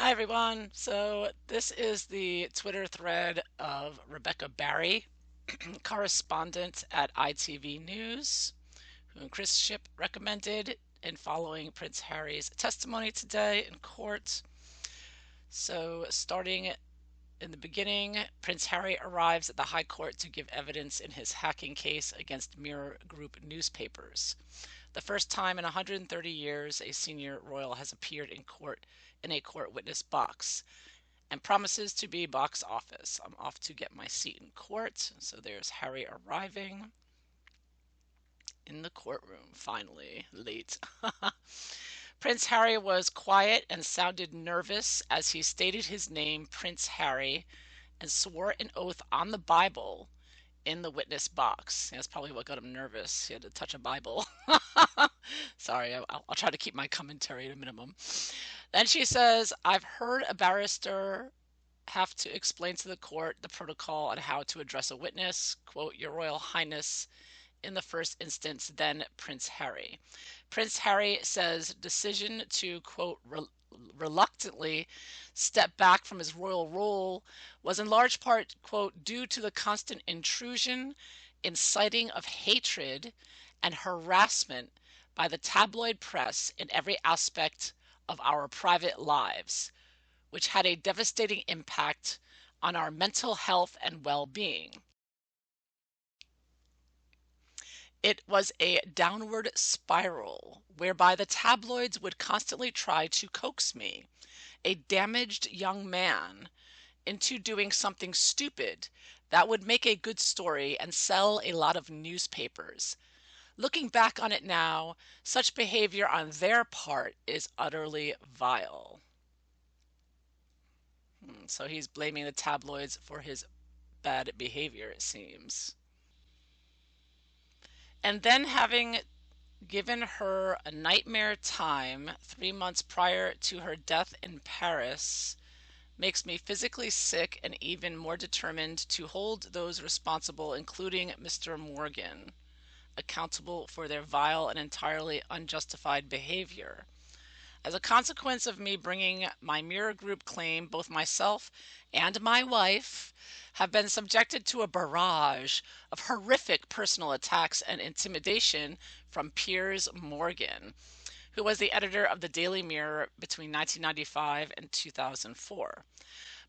Hi everyone. So this is the Twitter thread of Rebecca Barry, correspondent at ITV News, whom Chris Ship recommended in following Prince Harry's testimony today in court. So starting in the beginning, Prince Harry arrives at the High Court to give evidence in his hacking case against Mirror Group newspapers. The first time in 130 years a senior royal has appeared in court in a court witness box and promises to be box office. I'm off to get my seat in court. So there's Harry arriving in the courtroom, finally, late. Prince Harry was quiet and sounded nervous as he stated his name, Prince Harry, and swore an oath on the Bible in the witness box. That's probably what got him nervous. He had to touch a Bible. Sorry, I'll try to keep my commentary at a minimum. Then she says, I've heard a barrister have to explain to the court the protocol on how to address a witness. Quote, Your Royal Highness, in the first instance, then Prince Harry. Prince Harry says decision to, quote, reluctantly step back from his royal role was in large part, quote, due to the constant intrusion, inciting of hatred, and harassment by the tabloid press in every aspect of our private lives, which had a devastating impact on our mental health and well-being. It was a downward spiral whereby the tabloids would constantly try to coax me, a damaged young man, into doing something stupid that would make a good story and sell a lot of newspapers. Looking back on it now, such behavior on their part is utterly vile. So he's blaming the tabloids for his bad behavior, it seems. And then having given her a nightmare time 3 months prior to her death in Paris makes me physically sick and even more determined to hold those responsible, including Mr. Morgan, accountable for their vile and entirely unjustified behavior. As a consequence of me bringing my Mirror Group claim, both myself and my wife have been subjected to a barrage of horrific personal attacks and intimidation from Piers Morgan, who was the editor of the Daily Mirror between 1995 and 2004,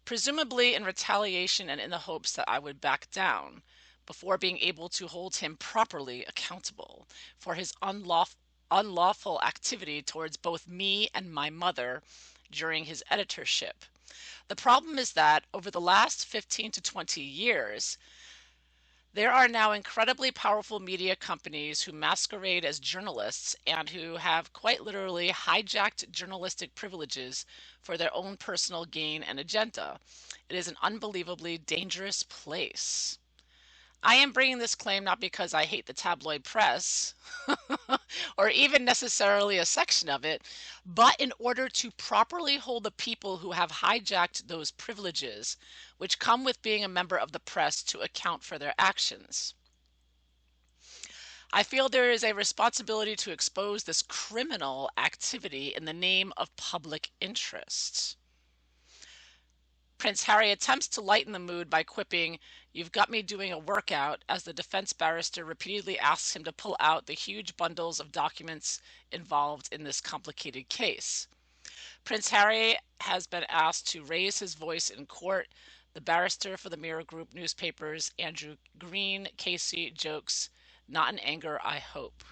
presumably in retaliation and in the hopes that I would back down before being able to hold him properly accountable for his unlawful activity towards both me and my mother during his editorship. The problem is that over the last 15 to 20 years, there are now incredibly powerful media companies who masquerade as journalists and who have quite literally hijacked journalistic privileges for their own personal gain and agenda. It is an unbelievably dangerous place. I am bringing this claim not because I hate the tabloid press or even necessarily a section of it, but in order to properly hold the people who have hijacked those privileges, which come with being a member of the press, to account for their actions. I feel there is a responsibility to expose this criminal activity in the name of public interest. Prince Harry attempts to lighten the mood by quipping, You've got me doing a workout, as the defense barrister repeatedly asks him to pull out the huge bundles of documents involved in this complicated case. Prince Harry has been asked to raise his voice in court. The barrister for the Mirror Group newspapers, Andrew Green Casey, jokes, Not in anger, I hope.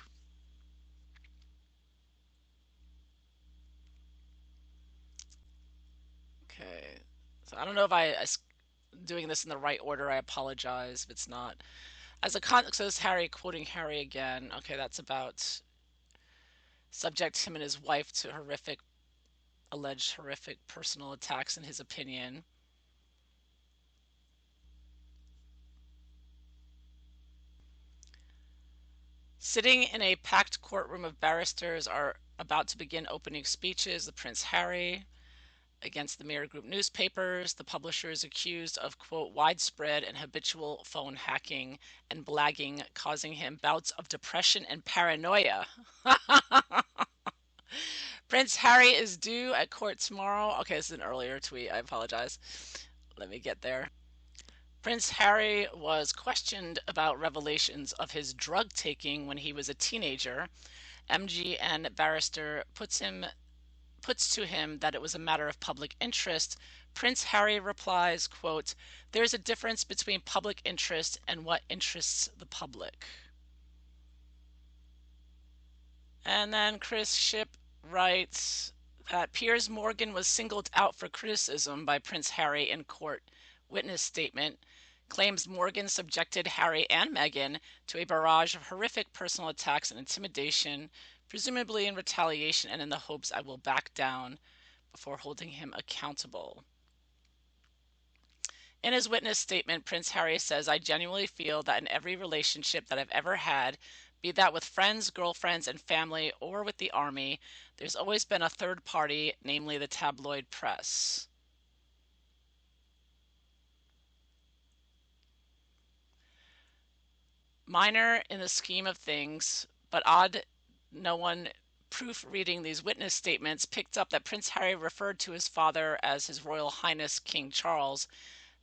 Okay. So I don't know if I doing this in the right order. I apologize if it's not. As a con, so this Harry quoting Harry again. Okay, that's about subject him and his wife to alleged horrific personal attacks in his opinion. Sitting in a packed courtroom of barristers are about to begin opening speeches. The Prince Harry against the Mirror Group newspapers. The publisher is accused of, quote, widespread and habitual phone hacking and blagging, causing him bouts of depression and paranoia. Prince Harry is due at court tomorrow. Okay, this is an earlier tweet. I apologize. Let me get there. Prince Harry was questioned about revelations of his drug taking when he was a teenager. MGN barrister puts to him that it was a matter of public interest. Prince Harry replies, quote, "There's a difference between public interest and what interests the public." And then Chris Ship writes that Piers Morgan was singled out for criticism by Prince Harry in court witness statement. Claims Morgan subjected Harry and Meghan to a barrage of horrific personal attacks and intimidation, presumably in retaliation and in the hopes I will back down before holding him accountable. In his witness statement, Prince Harry says, "I genuinely feel that in every relationship that I've ever had, be that with friends, girlfriends, and family, or with the army, there's always been a third party, namely the tabloid press." Minor in the scheme of things, but odd no one proofreading these witness statements picked up that Prince Harry referred to his father as His Royal Highness King Charles,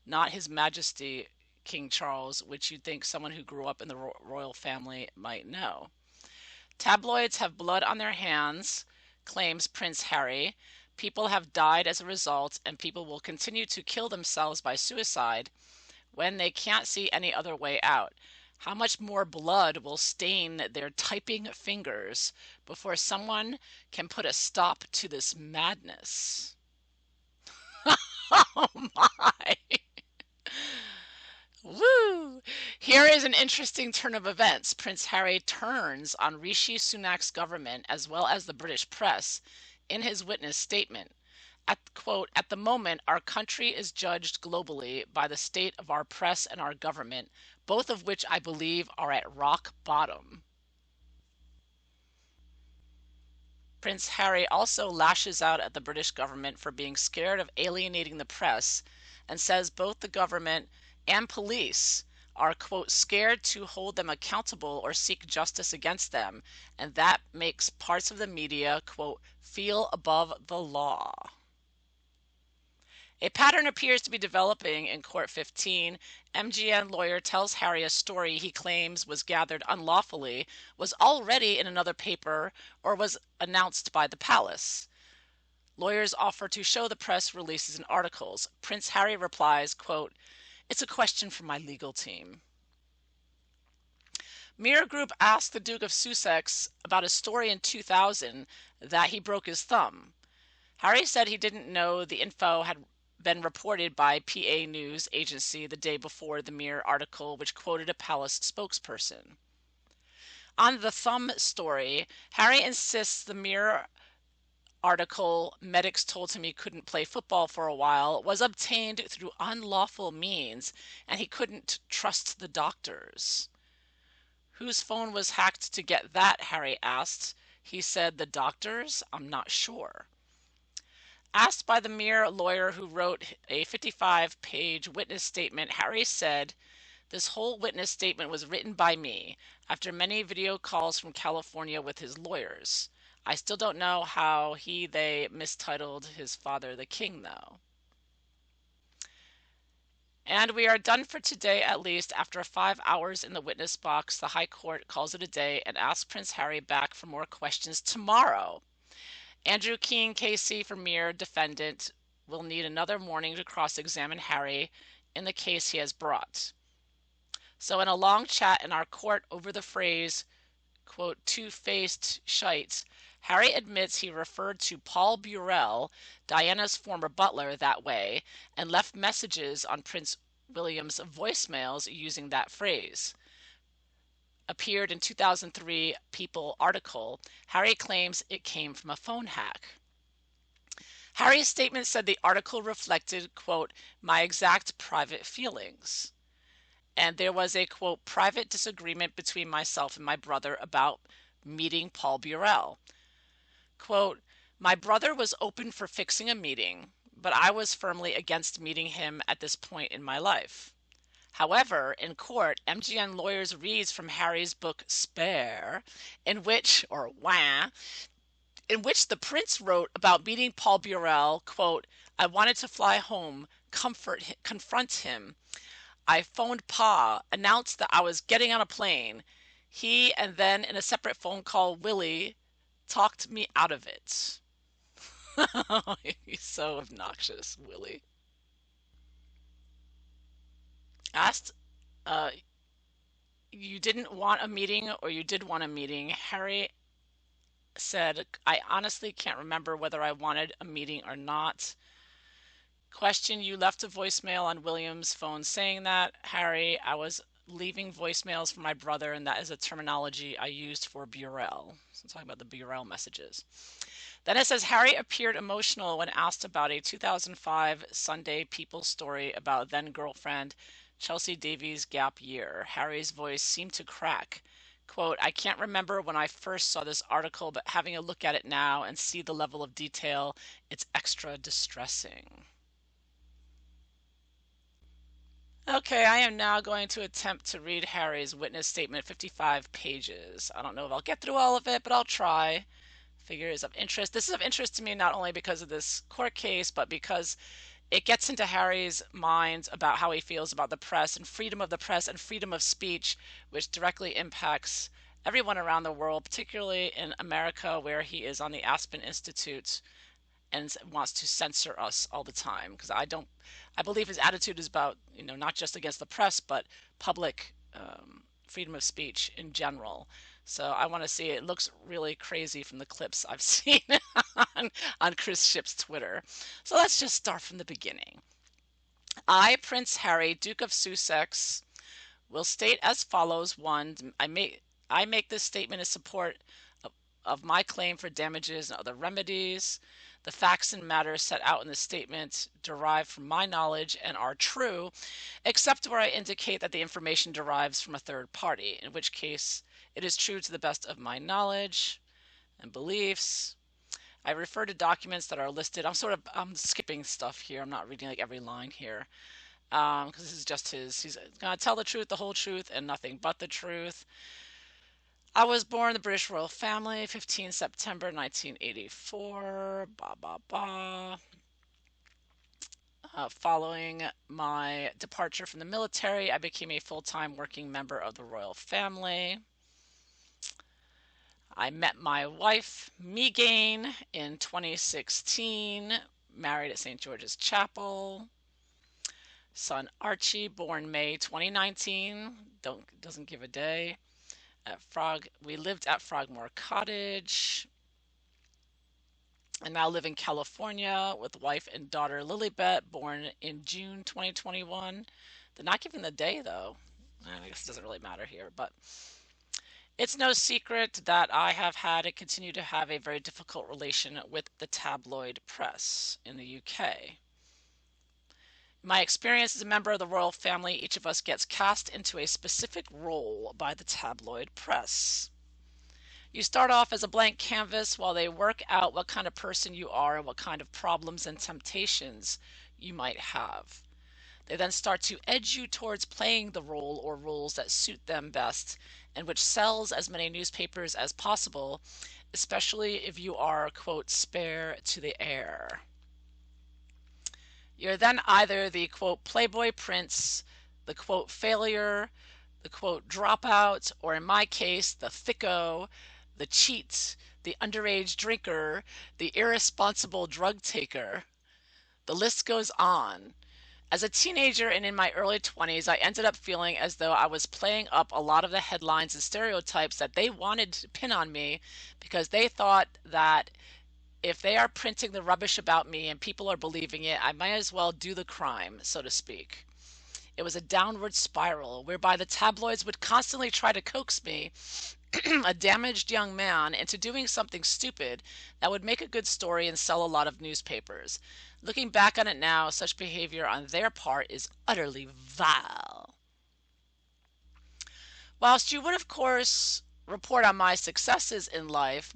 not His Majesty King Charles, which you'd think someone who grew up in the royal family might know. Tabloids have blood on their hands, claims Prince Harry. People have died as a result, and people will continue to kill themselves by suicide when they can't see any other way out. How much more blood will stain their typing fingers before someone can put a stop to this madness? Oh my! Woo! Here is an interesting turn of events. Prince Harry turns on Rishi Sunak's government as well as the British press in his witness statement. Quote, "At the moment, our country is judged globally by the state of our press and our government, both of which I believe are at rock bottom." Prince Harry also lashes out at the British government for being scared of alienating the press and says both the government and police are, quote, "scared to hold them accountable or seek justice against them, and that makes parts of the media, quote, feel above the law." A pattern appears to be developing in Court 15. MGN lawyer tells Harry a story he claims was gathered unlawfully, was already in another paper, or was announced by the palace. Lawyers offer to show the press releases and articles. Prince Harry replies, quote, "It's a question for my legal team." Mirror Group asked the Duke of Sussex about a story in 2000 that he broke his thumb. Harry said he didn't know the info had been reported by PA News Agency the day before the Mirror article, which quoted a palace spokesperson. On the thumb story, Harry insists the Mirror article, "Medics told him he couldn't play football for a while," was obtained through unlawful means, and he couldn't trust the doctors. Whose phone was hacked to get that, Harry asked. He said, "The doctors? I'm not sure." Asked by the Mirror lawyer who wrote a 55-page witness statement, Harry said, "This whole witness statement was written by me after many video calls from California with his lawyers. I still don't know how they mistitled his father the king, though." And we are done for today, at least. After 5 hours in the witness box, the High Court calls it a day and asks Prince Harry back for more questions tomorrow. Andrew Keene, KC for Mirror, defendant, will need another morning to cross-examine Harry in the case he has brought. So in a long chat in our court over the phrase, quote, "two-faced shite," Harry admits he referred to Paul Burrell, Diana's former butler, that way, and left messages on Prince William's voicemails using that phrase. Appeared in 2003 People article. Harry claims it came from a phone hack. Harry's statement said the article reflected, quote, "my exact private feelings." And there was a, quote, "private disagreement between myself and my brother about meeting Paul Burrell." Quote, "My brother was open for fixing a meeting, but I was firmly against meeting him at this point in my life." However, in court, MGN lawyers reads from Harry's book Spare, in which, or wah, in which the prince wrote about meeting Paul Burrell, quote, I wanted to fly home, confront him. I phoned Pa, announced that I was getting on a plane. He, and then in a separate phone call, Willie, talked me out of it. He's so obnoxious, Willie. Asked, uh, you didn't want a meeting or you did want a meeting. Harry said, I honestly can't remember whether I wanted a meeting or not. Question, you left a voicemail on William's phone saying that. Harry, I was leaving voicemails for my brother, and that is a terminology I used for Burrell. So I'm talking about the Burrell messages. Then it says Harry appeared emotional when asked about a 2005 Sunday People story about then girlfriend Chelsea Davies' gap year. Harry's voice seemed to crack. Quote, I can't remember when I first saw this article, but having a look at it now and see the level of detail, it's extra distressing. Okay, I am now going to attempt to read Harry's witness statement, 55 pages. I don't know if I'll get through all of it, but I'll try. Figures of interest. This is of interest to me not only because of this court case, but because it gets into Harry's mind about how he feels about the press and freedom of the press and freedom of speech, which directly impacts everyone around the world, particularly in America, where he is on the Aspen Institute and wants to censor us all the time. Because I believe his attitude is about, not just against the press, but public freedom of speech in general. So I want to see it. It looks really crazy from the clips I've seen on Chris Ship's Twitter. So let's just start from the beginning. I, Prince Harry, Duke of Sussex, will state as follows. One, I make this statement in support of my claim for damages and other remedies. The facts and matters set out in the statement derive from my knowledge and are true, except where I indicate that the information derives from a third party, in which case it is true to the best of my knowledge and beliefs. I refer to documents that are listed. I'm skipping stuff here. I'm not reading like every line here because this is just he's going to tell the truth, the whole truth, and nothing but the truth. I was born in the British royal family, 15 September 1984, blah, blah, blah. Following my departure from the military, I became a full-time working member of the royal family. I met my wife, Megan, in 2016, married at St. George's Chapel. Son Archie, born May 2019, doesn't give a day. We lived at Frogmore Cottage. I now live in California with wife and daughter Lilibet, born in June 2021. They're not giving the day though. I guess it doesn't really matter here, but it's no secret that I have had and continue to have a very difficult relation with the tabloid press in the UK. My experience as a member of the royal family, each of us gets cast into a specific role by the tabloid press. You start off as a blank canvas while they work out what kind of person you are and what kind of problems and temptations you might have. They then start to edge you towards playing the role or roles that suit them best and which sells as many newspapers as possible, especially if you are, quote, spare to the air. You're then either the, quote, playboy prince, the, quote, failure, the, quote, dropout, or in my case, the thicko, the cheat, the underage drinker, the irresponsible drug taker. The list goes on. As a teenager and in my early 20s, I ended up feeling as though I was playing up a lot of the headlines and stereotypes that they wanted to pin on me because they thought that if they are printing the rubbish about me and people are believing it, I might as well do the crime, so to speak. It was a downward spiral whereby the tabloids would constantly try to coax me, a damaged young man, into doing something stupid that would make a good story and sell a lot of newspapers. Looking back on it now, such behavior on their part is utterly vile. Whilst you would, of course, report on my successes in life,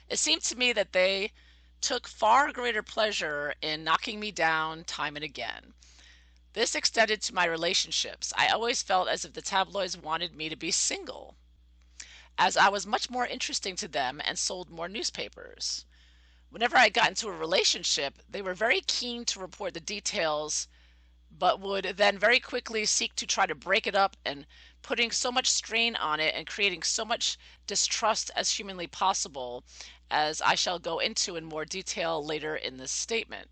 it seemed to me that they took far greater pleasure in knocking me down time and again. This extended to my relationships. I always felt as if the tabloids wanted me to be single. as I was much more interesting to them and sold more newspapers. Whenever I got into a relationship, they were very keen to report the details, but would then very quickly seek to try to break it up and putting so much strain on it and creating so much distrust as humanly possible, as I shall go into in more detail later in this statement.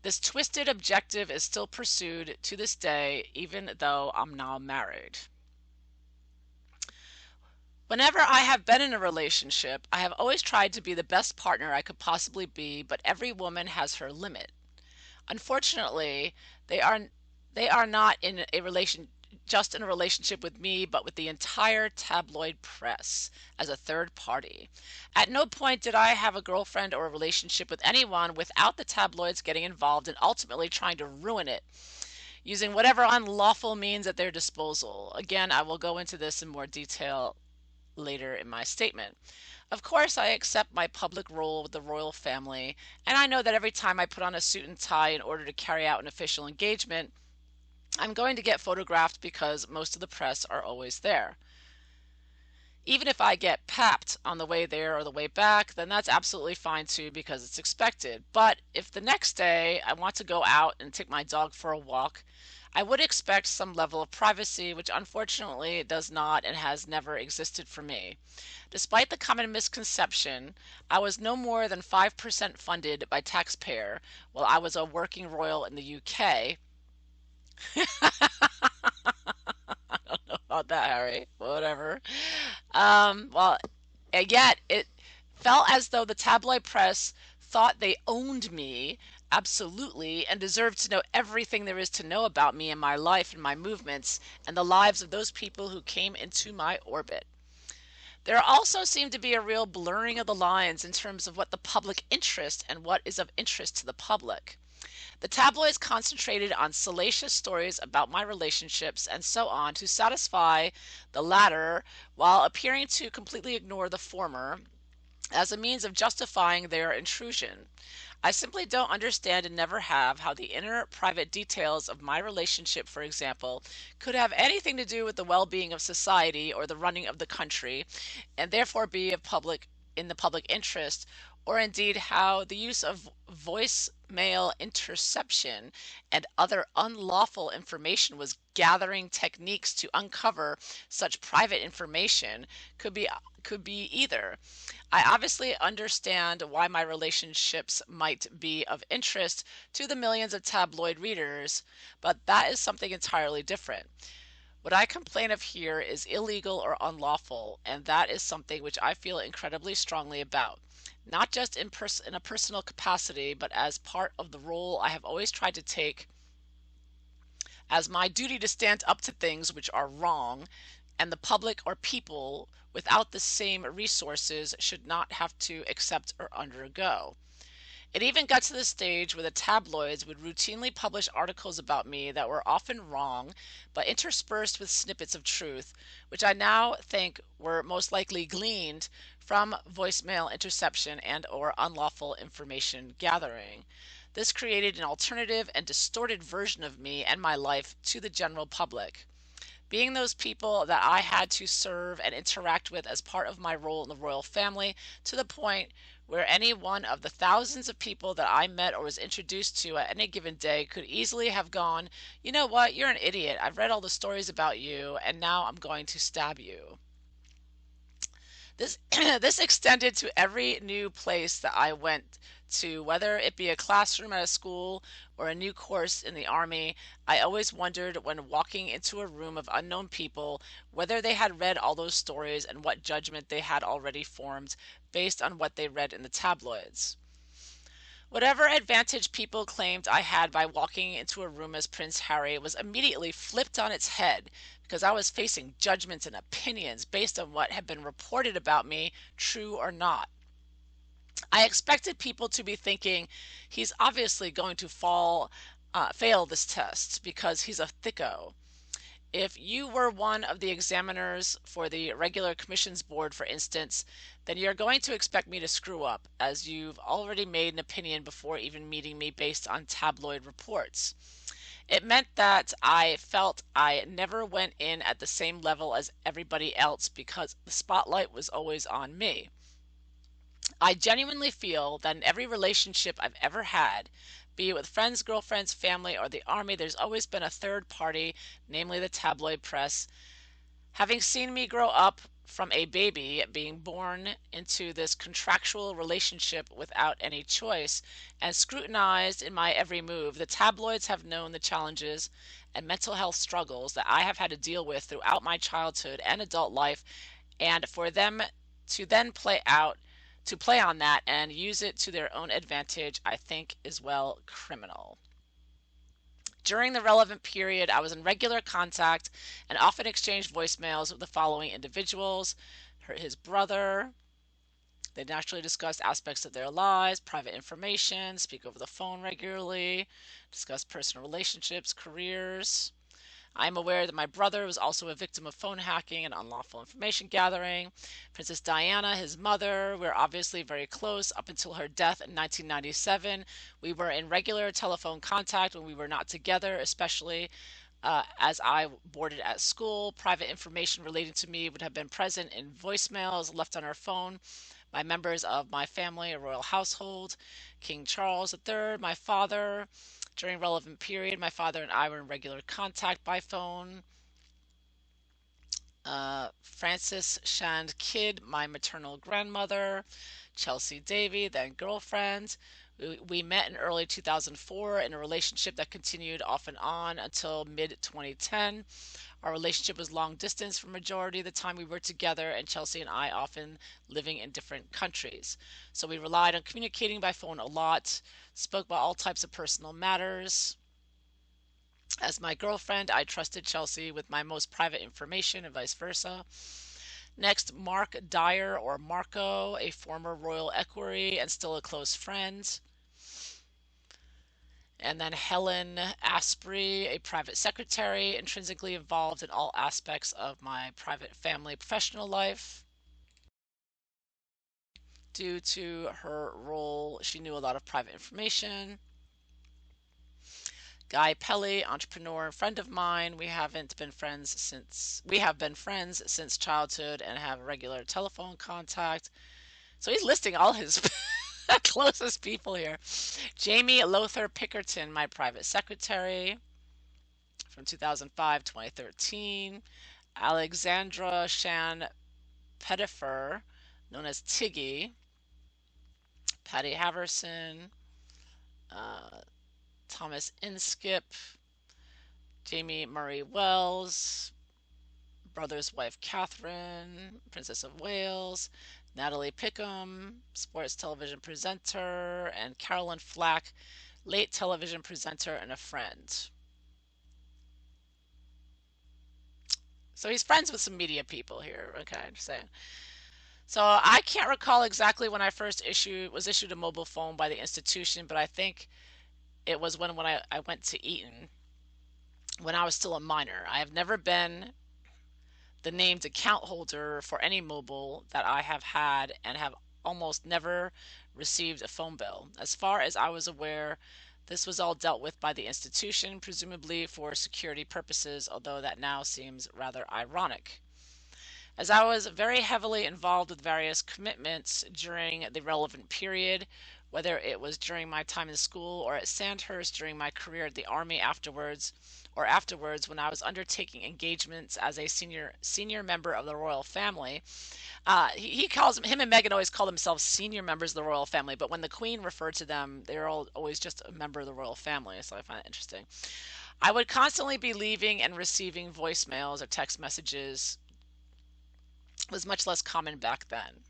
This twisted objective is still pursued to this day, even though I'm now married. Whenever I have been in a relationship, I have always tried to be the best partner I could possibly be, but every woman has her limit. Unfortunately, they are they are not in a relation just in a relationship with me, but with the entire tabloid press as a third party. At no point did I have a girlfriend or a relationship with anyone without the tabloids getting involved and ultimately trying to ruin it, using whatever unlawful means at their disposal. Again, I will go into this in more detail later in my statement. Of course, I accept my public role with the royal family, and I know that every time I put on a suit and tie in order to carry out an official engagement, I'm going to get photographed because most of the press are always there. Even if I get papped on the way there or the way back, then that's absolutely fine too because it's expected. But if the next day I want to go out and take my dog for a walk, I would expect some level of privacy, which unfortunately does not and has never existed for me. Despite the common misconception, I was no more than 5% funded by taxpayer while I was a working royal in the UK. I don't know about that, Harry. Whatever. Well, and yet it felt as though the tabloid press thought they owned me absolutely and deserved to know everything there is to know about me and my life and my movements and the lives of those people who came into my orbit. There also seemed to be a real blurring of the lines in terms of what the public interest and what is of interest to the public. The tabloids concentrated on salacious stories about my relationships and so on to satisfy the latter while appearing to completely ignore the former as a means of justifying their intrusion. I simply don't understand and never have how the inner private details of my relationship, for example, could have anything to do with the well-being of society or the running of the country and therefore be of public in the public interest, or indeed how the use of voicemail interception and other unlawful information was gathering techniques to uncover such private information could be either. I obviously understand why my relationships might be of interest to the millions of tabloid readers, but that is something entirely different. What I complain of here is illegal or unlawful, and that is something which I feel incredibly strongly about. Not just in a personal capacity, but as part of the role I have always tried to take as my duty to stand up to things which are wrong, and the public or people without the same resources should not have to accept or undergo. It even got to the stage where the tabloids would routinely publish articles about me that were often wrong, but interspersed with snippets of truth, which I now think were most likely gleaned from voicemail interception and or unlawful information gathering. This created an alternative and distorted version of me and my life to the general public. Being those people that I had to serve and interact with as part of my role in the royal family, to the point where any one of the thousands of people that I met or was introduced to at any given day could easily have gone, you know what, you're an idiot. I've read all the stories about you, and now I'm going to stab you. This this extended to every new place that I went to, whether it be a classroom at a school or a new course in the army. I always wondered when walking into a room of unknown people whether they had read all those stories and what judgment they had already formed based on what they read in the tabloids. Whatever advantage people claimed I had by walking into a room as Prince Harry was immediately flipped on its head because I was facing judgments and opinions based on what had been reported about me, true or not. I expected people to be thinking he's obviously going to fail this test because he's a thicko. If you were one of the examiners for the regular commissions board, for instance, then you're going to expect me to screw up, as you've already made an opinion before even meeting me based on tabloid reports. It meant that I felt I never went in at the same level as everybody else because the spotlight was always on me. I genuinely feel that in every relationship I've ever had, be it with friends, girlfriends, family, or the army, there's always been a third party, namely the tabloid press. Having seen me grow up from a baby being born into this contractual relationship without any choice and scrutinized in my every move, the tabloids have known the challenges and mental health struggles that I have had to deal with throughout my childhood and adult life, and for them to then play on that and use it to their own advantage, I think is well criminal. During the relevant period, I was in regular contact and often exchanged voicemails with the following individuals: his brother. They naturally discussed aspects of their lives, private information, speak over the phone regularly, discuss personal relationships, careers. I am aware that my brother was also a victim of phone hacking and unlawful information gathering. Princess Diana, his mother, we're obviously very close up until her death in 1997. We were in regular telephone contact when we were not together, especially as I boarded at school. Private information relating to me would have been present in voicemails left on her phone by members of my family, a royal household. King Charles III, my father. During relevant period, my father and I were in regular contact by phone. Frances Shand Kidd, my maternal grandmother. Chelsea Davy, then girlfriend. We met in early 2004 in a relationship that continued off and on until mid 2010. Our relationship was long distance for majority of the time we were together, and Chelsea and I often living in different countries. So we relied on communicating by phone a lot, spoke about all types of personal matters. As my girlfriend, I trusted Chelsea with my most private information and vice versa. Next, Mark Dyer, or Marco, a former royal equerry and still a close friend. And then Helen Asprey, a private secretary, intrinsically involved in all aspects of my private family professional life. Due to her role, she knew a lot of private information. Guy Pelly, entrepreneur and friend of mine. We have been friends since childhood and have regular telephone contact. So he's listing all his closest people here. Jamie Lothar Pickerton, my private secretary from 2005 2013. Alexandra Shan Pettifer, known as Tiggy. Patty Haverson. Uh, Thomas Inskip. Jamie Murray Wells. Brother's wife Catherine, Princess of Wales. Natalie Pickham, sports television presenter. And Carolyn Flack, late television presenter and a friend. So he's friends with some media people here. Okay, I'm just saying. So I can't recall exactly when I first was issued a mobile phone by the institution, but I think it was when I went to Eton when I was still a minor. I have never been the named account holder for any mobile that I have had and have almost never received a phone bill. As far as I was aware, this was all dealt with by the institution, presumably for security purposes, although that now seems rather ironic. As I was very heavily involved with various commitments during the relevant period, whether it was during my time in school or at Sandhurst during my career at the Army afterwards, or afterwards when I was undertaking engagements as a senior member of the royal family. He calls him and Meghan always call themselves senior members of the royal family, but when the Queen referred to them, they're all always just a member of the royal family. So I find it interesting. I would constantly be leaving and receiving voicemails or text messages. It was much less common back then.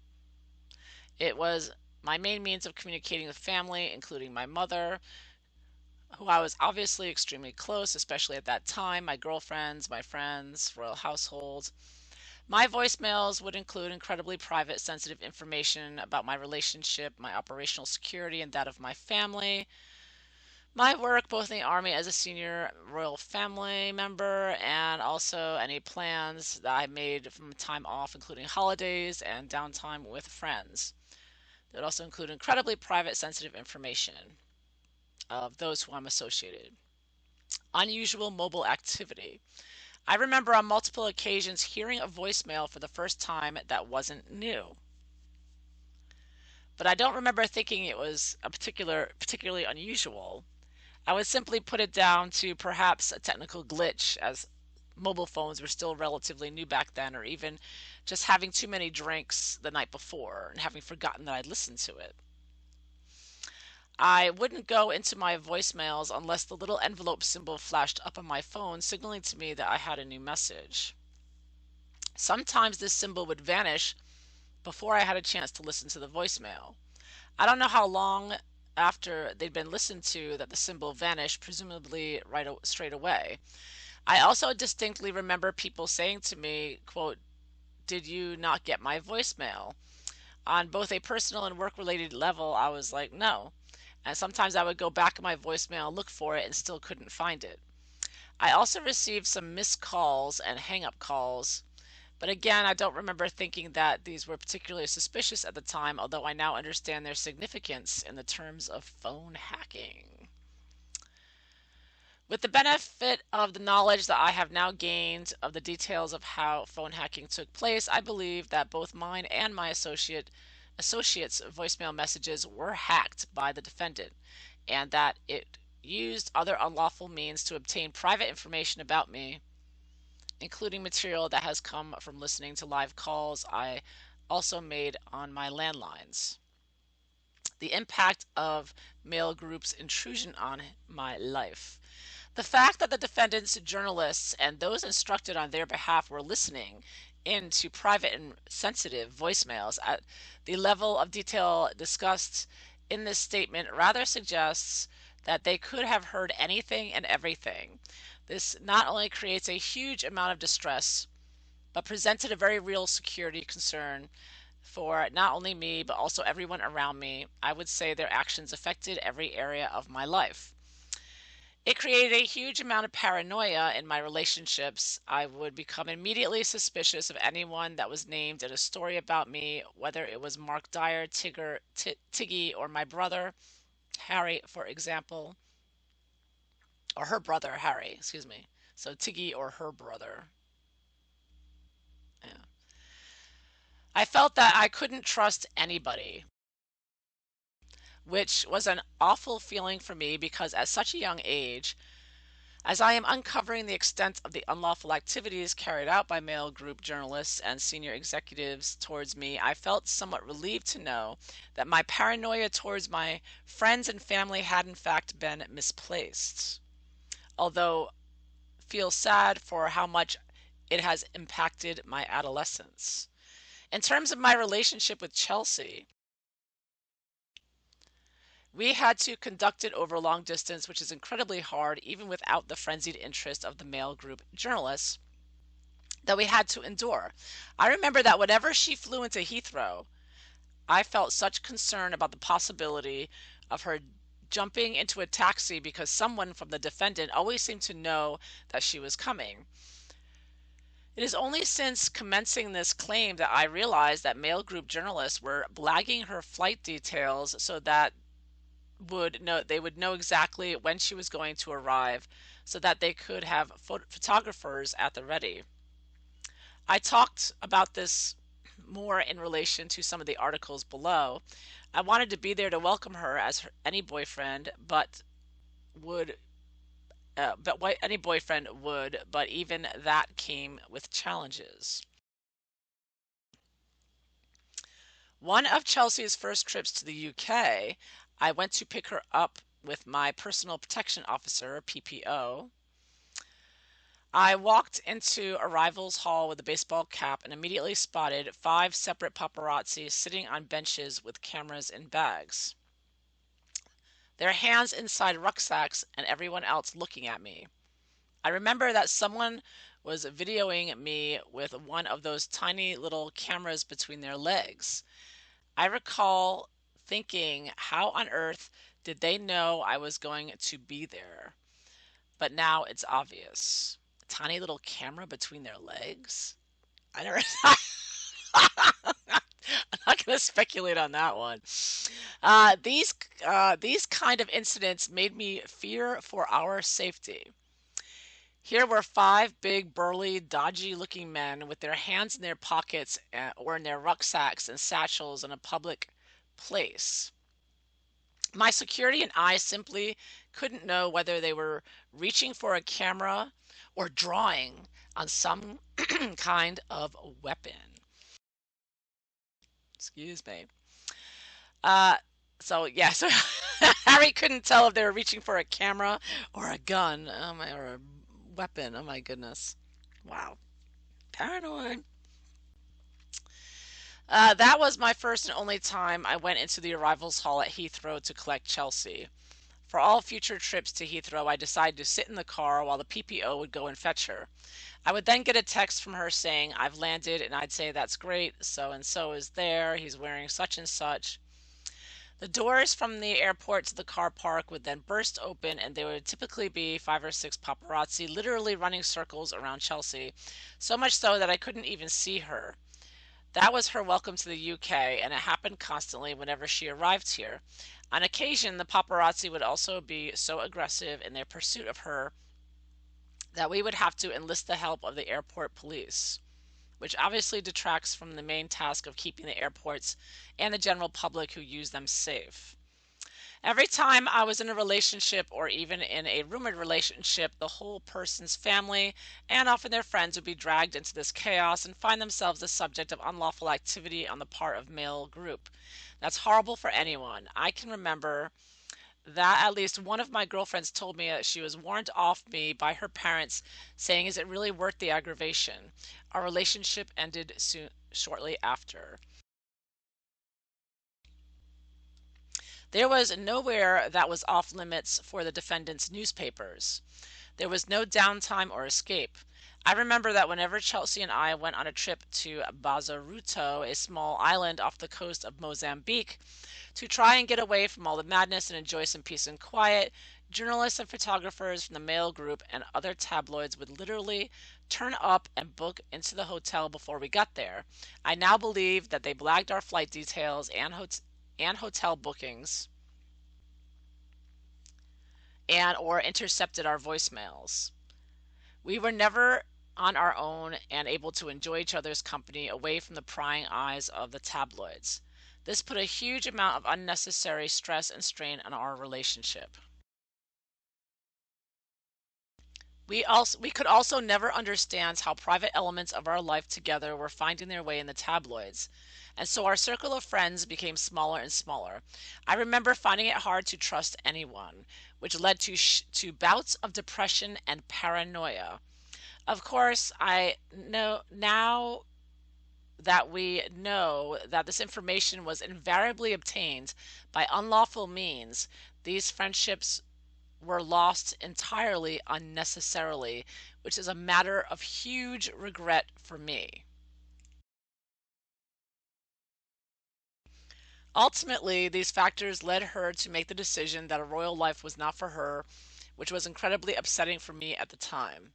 It was my main means of communicating with family, including my mother, who I was obviously extremely close, especially at that time, my girlfriends, my friends, royal household. My voicemails would include incredibly private, sensitive information about my relationship, my operational security, and that of my family. My work, both in the Army as a senior royal family member, and also any plans that I made from time off, including holidays and downtime with friends. They would also include incredibly private, sensitive information of those who I'm associated. Unusual mobile activity. I remember on multiple occasions hearing a voicemail for the first time that wasn't new, but I don't remember thinking it was particularly unusual. I would simply put it down to perhaps a technical glitch, as mobile phones were still relatively new back then, or even just having too many drinks the night before and having forgotten that I'd listened to it. I wouldn't go into my voicemails unless the little envelope symbol flashed up on my phone, signaling to me that I had a new message. Sometimes this symbol would vanish before I had a chance to listen to the voicemail. I don't know how long after they'd been listened to that the symbol vanished, presumably straight away. I also distinctly remember people saying to me, quote, "Did you not get my voicemail?" On both a personal and work related level, I was like, no. And sometimes I would go back in my voicemail, look for it, and still couldn't find it. I also received some missed calls and hang up calls, but again, I don't remember thinking that these were particularly suspicious at the time, although I now understand their significance in the terms of phone hacking. With the benefit of the knowledge that I have now gained of the details of how phone hacking took place, I believe that both mine and my associates' voicemail messages were hacked by the defendant, and that it used other unlawful means to obtain private information about me, including material that has come from listening to live calls I also made on my landlines. The impact of mail group's intrusion on my life. The fact that the defendants, journalists, and those instructed on their behalf were listening into private and sensitive voicemails at the level of detail discussed in this statement rather suggests that they could have heard anything and everything. This not only creates a huge amount of distress, but presented a very real security concern for not only me, but also everyone around me. I would say their actions affected every area of my life. It created a huge amount of paranoia in my relationships. I would become immediately suspicious of anyone that was named in a story about me, whether it was Mark Dyer, Tiggy, or my brother, Harry, for example, or her brother, Harry, excuse me. So Tiggy or her brother. Yeah. I felt that I couldn't trust anybody, which was an awful feeling for me because at such a young age, as I am uncovering the extent of the unlawful activities carried out by mail group journalists and senior executives towards me, I felt somewhat relieved to know that my paranoia towards my friends and family had in fact been misplaced. Although feel sad for how much it has impacted my adolescence. In terms of my relationship with Chelsea, we had to conduct it over long distance, which is incredibly hard, even without the frenzied interest of the mail group journalists that we had to endure. I remember that whenever she flew into Heathrow, I felt such concern about the possibility of her jumping into a taxi because someone from the defendant always seemed to know that she was coming. It is only since commencing this claim that I realized that mail group journalists were blagging her flight details so that they would know exactly when she was going to arrive so that they could have photographers at the ready. I talked about this more in relation to some of the articles below. I wanted to be there to welcome her as any boyfriend, would but what any boyfriend would, but even that came with challenges. One of Chelsea's first trips to the UK, I went to pick her up with my personal protection officer, PPO. I walked into arrivals hall with a baseball cap and immediately spotted 5 separate paparazzi sitting on benches with cameras and bags, their hands inside rucksacks and everyone else looking at me. I remember that someone was videoing me with one of those tiny little cameras between their legs. I recall thinking, how on earth did they know I was going to be there? But now it's obvious. A tiny little camera between their legs? I never I'm not going to speculate on that one. These these kind of incidents made me fear for our safety. Here were five big, burly, dodgy-looking men with their hands in their pockets or in their rucksacks and satchels in a public place. My security and I simply couldn't know whether they were reaching for a camera or drawing on some kind of weapon. Excuse me. Uh, so Harry couldn't tell if they were reaching for a camera or a gun, or a weapon. Oh my goodness. Wow. Paranoid. That was my first and only time I went into the arrivals hall at Heathrow to collect Chelsea. For all future trips to Heathrow, I decided to sit in the car while the PPO would go and fetch her. I would then get a text from her saying, I've landed, and I'd say, that's great, so and so is there, he's wearing such and such. The doors from the airport to the car park would then burst open, and there would typically be five or six paparazzi literally running circles around Chelsea, so much so that I couldn't even see her. That was her welcome to the UK, and it happened constantly whenever she arrived here. On occasion, the paparazzi would also be so aggressive in their pursuit of her that we would have to enlist the help of the airport police, which obviously detracts from the main task of keeping the airports and the general public who use them safe. Every time I was in a relationship or even in a rumored relationship, the whole person's family and often their friends would be dragged into this chaos and find themselves the subject of unlawful activity on the part of male group. That's horrible for anyone. I can remember that at least one of my girlfriends told me that she was warned off me by her parents, saying, is it really worth the aggravation? Our relationship ended shortly after. There was nowhere that was off limits for the defendant's newspapers. There was no downtime or escape. I remember that whenever Chelsea and I went on a trip to Bazaruto, a small island off the coast of Mozambique, to try and get away from all the madness and enjoy some peace and quiet, journalists and photographers from the Mail Group and other tabloids would literally turn up and book into the hotel before we got there. I now believe that they blagged our flight details and hotel bookings and or intercepted our voicemails. We were never on our own and able to enjoy each other's company away from the prying eyes of the tabloids. This put a huge amount of unnecessary stress and strain on our relationship. We could also never understand how private elements of our life together were finding their way in the tabloids, and so our circle of friends became smaller and smaller. I remember finding it hard to trust anyone, which led to bouts of depression and paranoia. Of course, I know now that we know that this information was invariably obtained by unlawful means. These friendships were lost entirely unnecessarily, which is a matter of huge regret for me. Ultimately, these factors led her to make the decision that a royal life was not for her, which was incredibly upsetting for me at the time.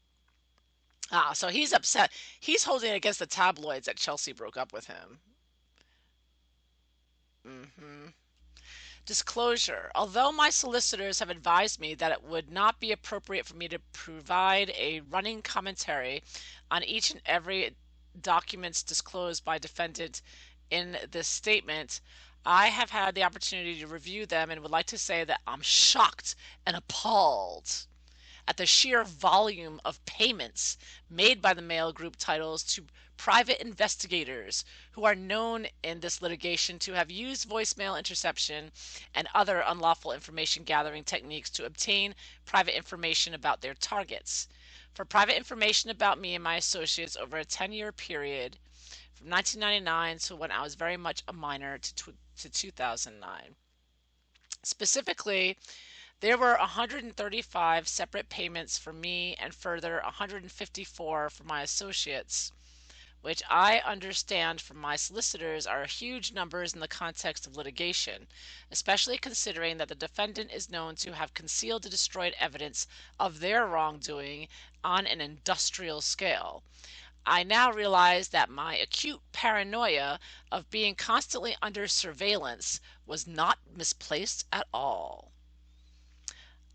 So he's upset. He's holding it against the tabloids that Chelsea broke up with him. Hmm. Disclosure. Although my solicitors have advised me that it would not be appropriate for me to provide a running commentary on each and every documents disclosed by defendant in this statement, I have had the opportunity to review them and would like to say that I'm shocked and appalled at the sheer volume of payments made by the Mail Group titles to private investigators who are known in this litigation to have used voicemail interception and other unlawful information gathering techniques to obtain private information about their targets. For private information about me and my associates over a 10-year period from 1999 to when I was very much a minor to 2009. Specifically, there were 135 separate payments for me and further 154 for my associates, which I understand from my solicitors are huge numbers in the context of litigation, especially considering that the defendant is known to have concealed and destroyed evidence of their wrongdoing on an industrial scale. I now realize that my acute paranoia of being constantly under surveillance was not misplaced at all.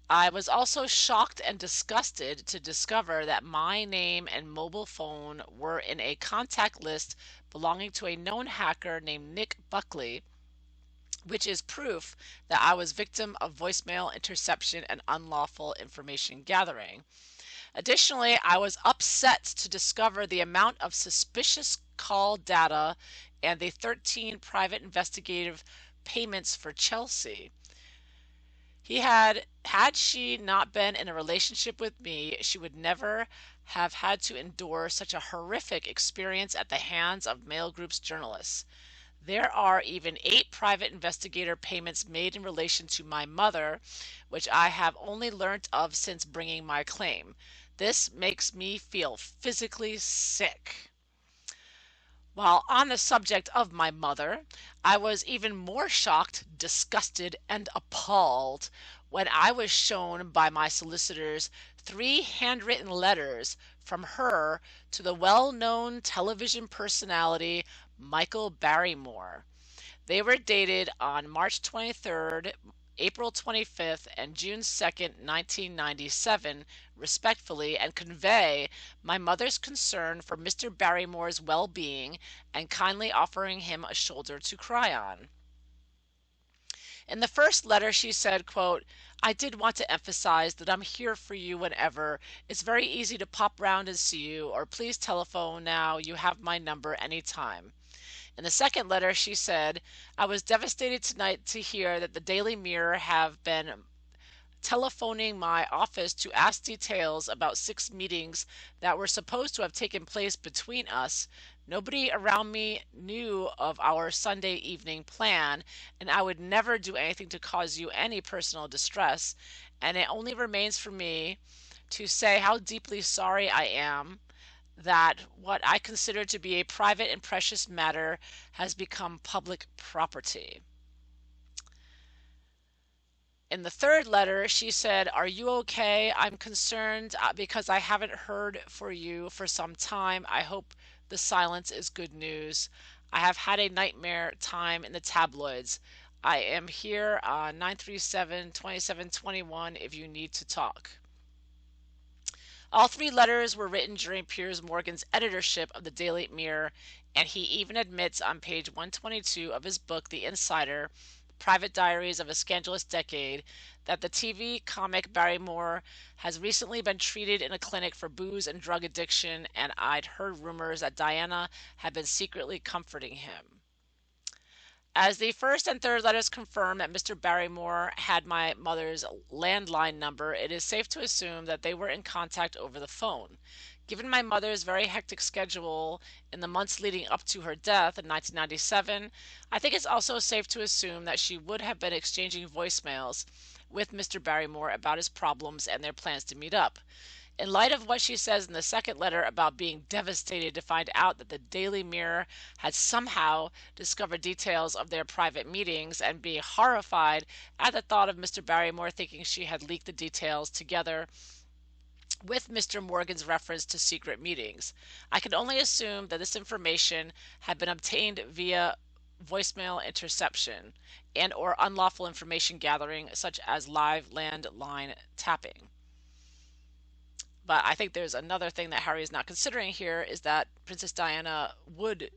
I was also shocked and disgusted to discover that my name and mobile phone were in a contact list belonging to a known hacker named Nick Buckley, which is proof that I was victim of voicemail interception and unlawful information gathering. Additionally, I was upset to discover the amount of suspicious call data and the 13 private investigative payments for Chelsea. Had she not been in a relationship with me, she would never have had to endure such a horrific experience at the hands of Mail Group's journalists. There are even 8 private investigator payments made in relation to my mother, which I have only learnt of since bringing my claim. This makes me feel physically sick. While on the subject of my mother, I was even more shocked, disgusted, and appalled when I was shown by my solicitors 3 handwritten letters from her to the well-known television personality Michael Barrymore. They were dated on March 23rd, April 25th, and June 2nd, 1997, respectfully, and convey my mother's concern for Mr. Barrymore's well-being and kindly offering him a shoulder to cry on. In the first letter, she said, quote, "I did want to emphasize that I'm here for you whenever. It's very easy to pop round and see you, or please telephone now. You have my number anytime." In the second letter, she said, "I was devastated tonight to hear that the Daily Mirror have been telephoning my office to ask details about 6 meetings that were supposed to have taken place between us. Nobody around me knew of our Sunday evening plan, and I would never do anything to cause you any personal distress, and it only remains for me to say how deeply sorry I am that what I consider to be a private and precious matter has become public property." In the third letter, she said, "Are you okay? I'm concerned because I haven't heard for you for some time. I hope the silence is good news. I have had a nightmare time in the tabloids. I am here on 937-2721 if you need to talk." All 3 letters were written during Piers Morgan's editorship of the Daily Mirror, and he even admits on page 122 of his book, The Insider, Private Diaries of a Scandalous Decade, that the TV comic Barrymore has recently been treated in a clinic for booze and drug addiction, and I'd heard rumors that Diana had been secretly comforting him. As the first and third letters confirm that Mr. Barrymore had my mother's landline number, it is safe to assume that they were in contact over the phone. Given my mother's very hectic schedule in the months leading up to her death in 1997, I think it's also safe to assume that she would have been exchanging voicemails with Mr. Barrymore about his problems and their plans to meet up. In light of what she says in the second letter about being devastated to find out that the Daily Mirror had somehow discovered details of their private meetings, and being horrified at the thought of Mr. Barrymore thinking she had leaked the details together with Mr. Morgan's reference to secret meetings, I can only assume that this information had been obtained via voicemail interception and or unlawful information gathering, such as live landline tapping. But I think there's another thing that Harry is not considering here, is that Princess Diana would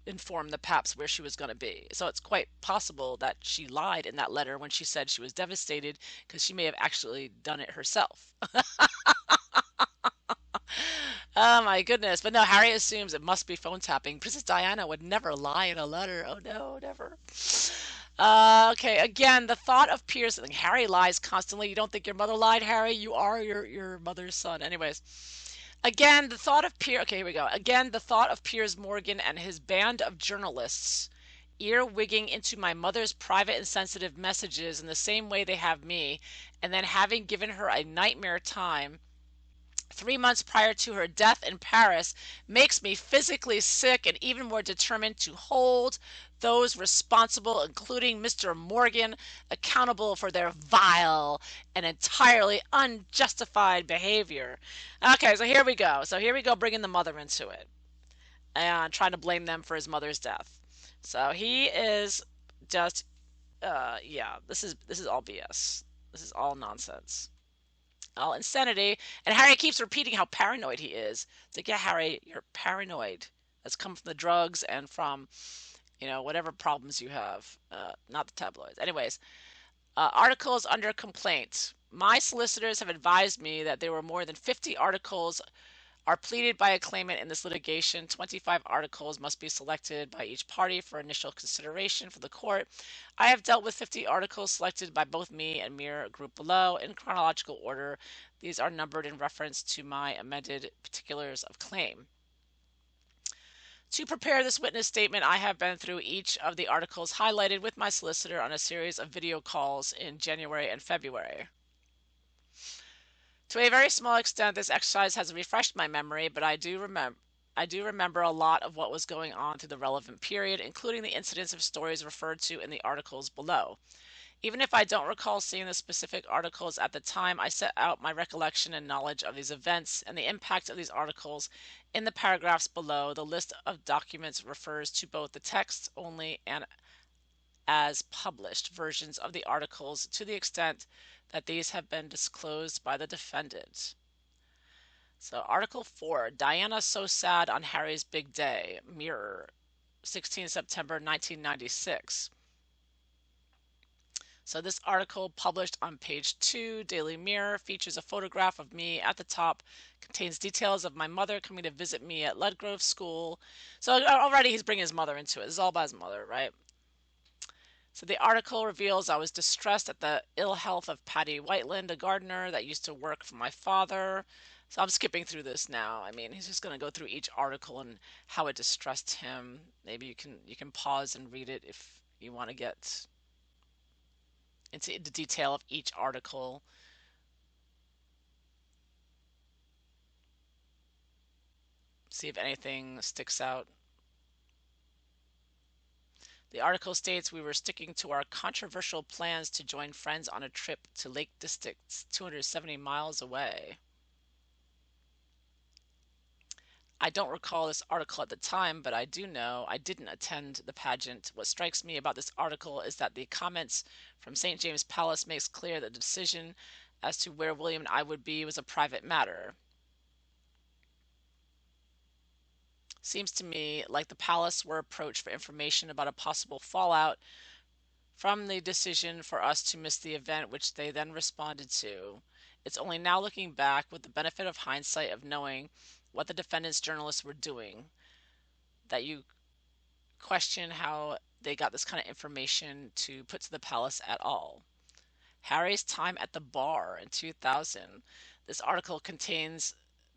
inform the Paps where she was going to be. So it's quite possible that she lied in that letter when she said she was devastated, because she may have actually done it herself. Oh my goodness. But no, Harry assumes it must be phone tapping. Princess Diana would never lie in a letter. Oh no, never. Okay, again, the thought of Piers. Harry lies constantly. You don't think your mother lied, Harry? You are your mother's son. Anyways, again, the thought of Piers. Okay, here we go. Again, the thought of Piers Morgan and his band of journalists earwigging into my mother's private and sensitive messages in the same way they have me, and then having given her a nightmare time 3 months prior to her death in Paris makes me physically sick and even more determined to hold those responsible, including Mr. Morgan, accountable for their vile and entirely unjustified behavior. Okay, so here we go. Bringing the mother into it and trying to blame them for his mother's death. So he is just, yeah, this is all BS. This is all nonsense, all insanity. And Harry keeps repeating how paranoid he is. It's like, yeah, Harry, you're paranoid. That's come from the drugs and from, whatever problems you have. Not the tabloids. Anyways, articles under complaint. My solicitors have advised me that there were more than 50 articles are pleaded by a claimant in this litigation. 25 articles must be selected by each party for initial consideration for the court. I have dealt with 50 articles selected by both me and Mirror Group below in chronological order. These are numbered in reference to my amended particulars of claim. To prepare this witness statement, I have been through each of the articles highlighted with my solicitor on a series of video calls in January and February. To a very small extent, this exercise has refreshed my memory, but I do remember a lot of what was going on through the relevant period, including the incidents of stories referred to in the articles below. Even if I don't recall seeing the specific articles at the time, I set out my recollection and knowledge of these events and the impact of these articles in the paragraphs below. The list of documents refers to both the text only and as published versions of the articles to the extent that these have been disclosed by the defendant. So, Article 4, Diana so sad on Harry's big day. Mirror, 16 September 1996. So this article, published on page 2, Daily Mirror, features a photograph of me at the top, contains details of my mother coming to visit me at Ludgrove School. So already he's bringing his mother into it. This is all about his mother, right? So the article reveals I was distressed at the ill health of Patty Whiteland, a gardener that used to work for my father. So I'm skipping through this now. I mean, he's just going to go through each article and how it distressed him. Maybe you can pause and read it if you want to get into the detail of each article. See if anything sticks out. The article states we were sticking to our controversial plans to join friends on a trip to Lake Districts 270 miles away. I don't recall this article at the time, but I do know I didn't attend the pageant. What strikes me about this article is that the comments from St. James Palace makes clear that the decision as to where William and I would be was a private matter. Seems to me like the palace were approached for information about a possible fallout from the decision for us to miss the event, which they then responded to. It's only now looking back, with the benefit of hindsight of knowing what the defendant's journalists were doing, that you question how they got this kind of information to put to the palace at all. Harry's time at the bar in 2000. This article contains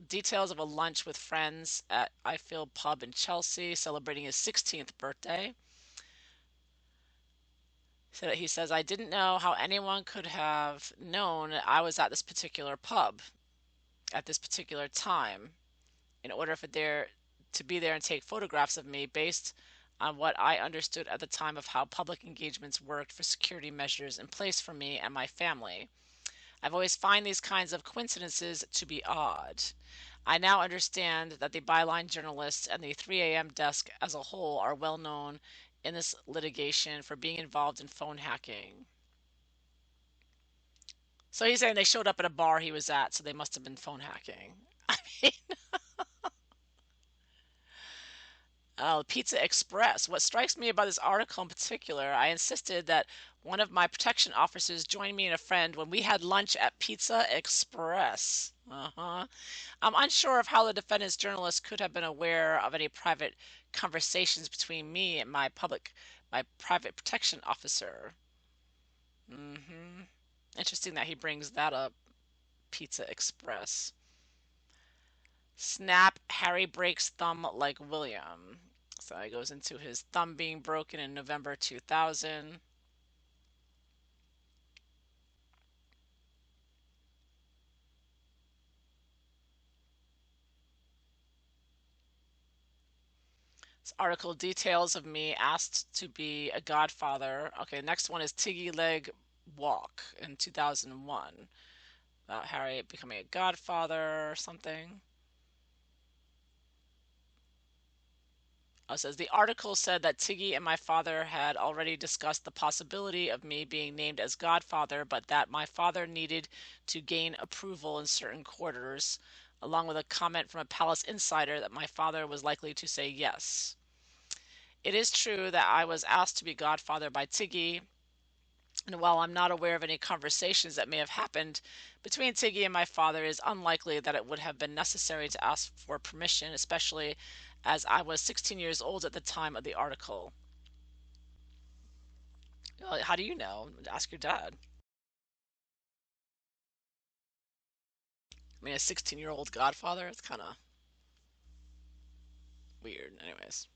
details of a lunch with friends at Ifield Pub in Chelsea celebrating his 16th birthday. So he says, I didn't know how anyone could have known I was at this particular pub at this particular time in order for there to be there and take photographs of me based on what I understood at the time of how public engagements worked for security measures in place for me and my family. I've always find these kinds of coincidences to be odd. I now understand that the byline journalists and the 3 a.m. desk as a whole are well known in this litigation for being involved in phone hacking. So he's saying they showed up at a bar he was at, so they must have been phone hacking. I mean, oh, Pizza Express. What strikes me about this article in particular, I insisted that one of my protection officers join me and a friend when we had lunch at Pizza Express. Uh-huh. I'm unsure of how the defendant's journalist could have been aware of any private conversations between me and my private protection officer. Mm-hmm. Interesting that he brings that up. Pizza Express. Snap, Harry breaks thumb like William. So he goes into his thumb being broken in November 2000. This article details of me asked to be a godfather. Okay, next one is Tiggy Leg Walk in 2001 about Harry becoming a godfather or something. It says the article said that Tiggy and my father had already discussed the possibility of me being named as godfather, but that my father needed to gain approval in certain quarters, along with a comment from a palace insider that my father was likely to say yes. It is true that I was asked to be godfather by Tiggy, and while I'm not aware of any conversations that may have happened between Tiggy and my father, it is unlikely that it would have been necessary to ask for permission, especially as I was 16 years old at the time of the article. How do you know? Ask your dad. I mean, a 16-year-old godfather? It's kind of weird. Anyways.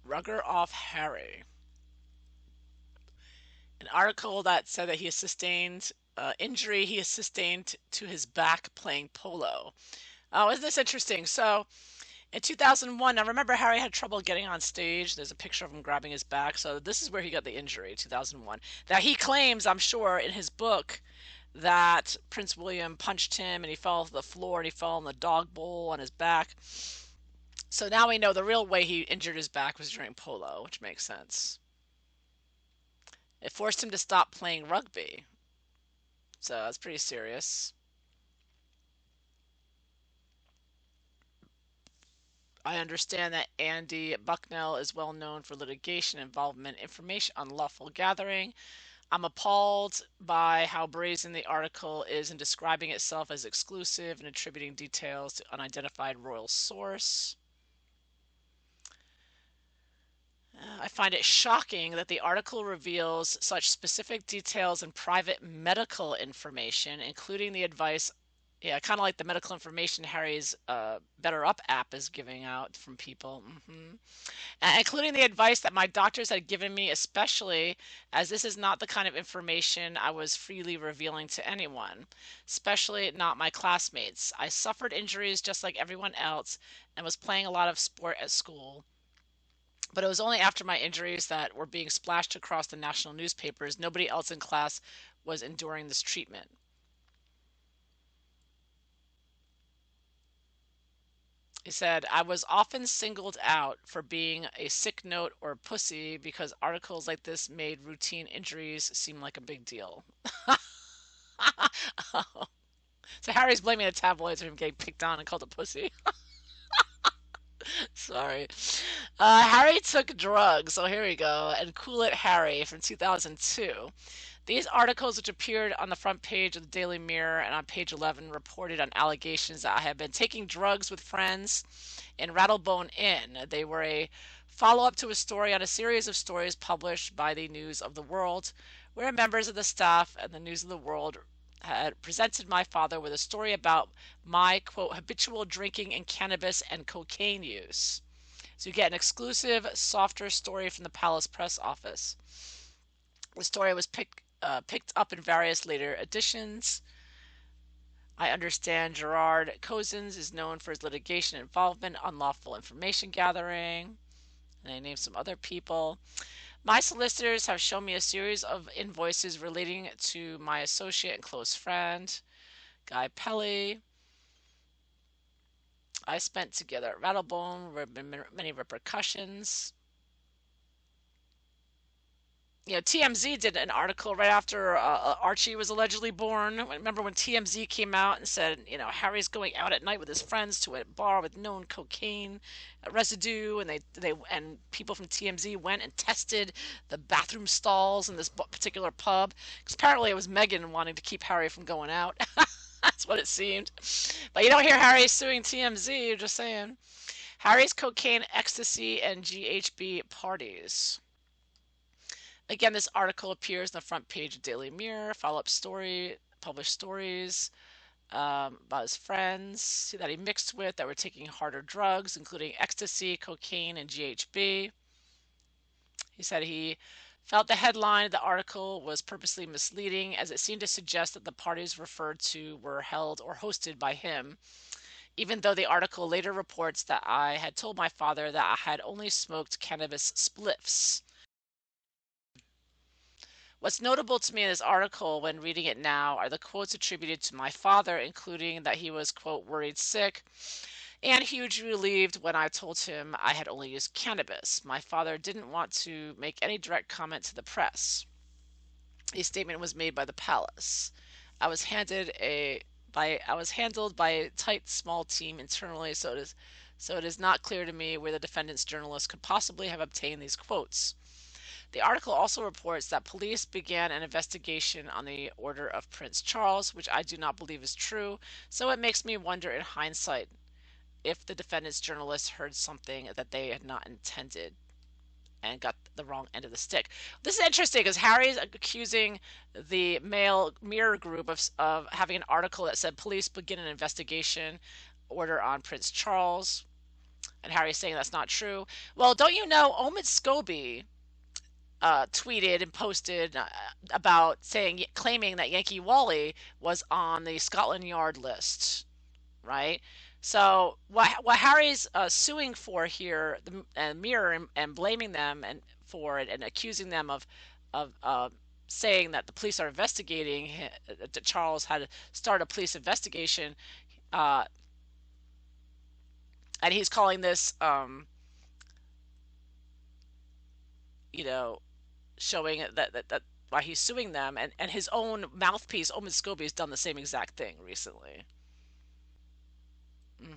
Rugger off Harry. An article that said that he has sustained injury he has sustained to his back playing polo. Oh, isn't this interesting? So, in 2001, now remember Harry had trouble getting on stage. There's a picture of him grabbing his back. So this is where he got the injury, 2001. Now he claims, I'm sure, in his book that Prince William punched him and he fell to the floor and he fell in the dog bowl on his back. So now we know the real way he injured his back was during polo, which makes sense. It forced him to stop playing rugby. So that's pretty serious. I understand that Andy Bucknell is well known for litigation involvement, information unlawful gathering. I'm appalled by how brazen the article is in describing itself as exclusive and attributing details to unidentified royal source. I find it shocking that the article reveals such specific details and private medical information, including the advice. Yeah, kind of like the medical information Harry's Better Up app is giving out from people. Including the advice that my doctors had given me, especially as this is not the kind of information I was freely revealing to anyone, especially not my classmates. I suffered injuries just like everyone else and was playing a lot of sport at school. But it was only after my injuries that were being splashed across the national newspapers. Nobody else in class was enduring this treatment. He said, I was often singled out for being a sick note or pussy because articles like this made routine injuries seem like a big deal. So Harry's blaming the tabloids for him getting picked on and called a pussy. Sorry. Harry took drugs. So here we go. And Cool It Harry from 2002. These articles, which appeared on the front page of the Daily Mirror and on page 11, reported on allegations that I had been taking drugs with friends in Rattlebone Inn. They were a follow up to a story on a series of stories published by the News of the World, where members of the staff and the News of the World had presented my father with a story about my, quote, habitual drinking and cannabis and cocaine use. So you get an exclusive, softer story from the Palace Press Office. The story was picked up in various later editions. I understand Gerard Cozens is known for his litigation involvement, unlawful information gathering, and I named some other people. My solicitors have shown me a series of invoices relating to my associate and close friend, Guy Pelly. I spent together at Rattlebone. There have been many repercussions. TMZ did an article right after Archie was allegedly born. Remember when TMZ came out and said, Harry's going out at night with his friends to a bar with known cocaine residue, and and people from TMZ went and tested the bathroom stalls in this particular pub. Because apparently it was Meghan wanting to keep Harry from going out. That's what it seemed. But you don't hear Harry suing TMZ. You're just saying Harry's cocaine, ecstasy, and GHB parties. Again, this article appears on the front page of Daily Mirror, follow-up story, published stories about his friends that he mixed with that were taking harder drugs, including ecstasy, cocaine, and GHB. He said he Felt the headline of the article was purposely misleading, as it seemed to suggest that the parties referred to were held or hosted by him, even though the article later reports that I had told my father that I had only smoked cannabis spliffs. What's notable to me in this article when reading it now are the quotes attributed to my father, including that he was, quote, worried sick and hugely relieved when I told him I had only used cannabis. My father didn't want to make any direct comment to the press. A statement was made by the palace. I was handed a I was handled by a tight small team internally, so it is not clear to me where the defendant's journalist could possibly have obtained these quotes. The article also reports that police began an investigation on the order of Prince Charles, which I do not believe is true, so it makes me wonder in hindsight if the defendant's journalists heard something that they had not intended and got the wrong end of the stick. This is interesting because Harry's accusing the male mirror group of having an article that said police begin an investigation order on Prince Charles, and Harry's saying that's not true. Well, don't you know Omid Scobie tweeted and posted about claiming that Yankee Wally was on the Scotland Yard list, right? So what Harry's suing for here, the Mirror, and blaming them and for it and accusing them of saying that the police are investigating that Charles had to start a police investigation, uh, and he's calling this, you know, showing that why he's suing them, and his own mouthpiece, Omid Scobie, has done the same exact thing recently.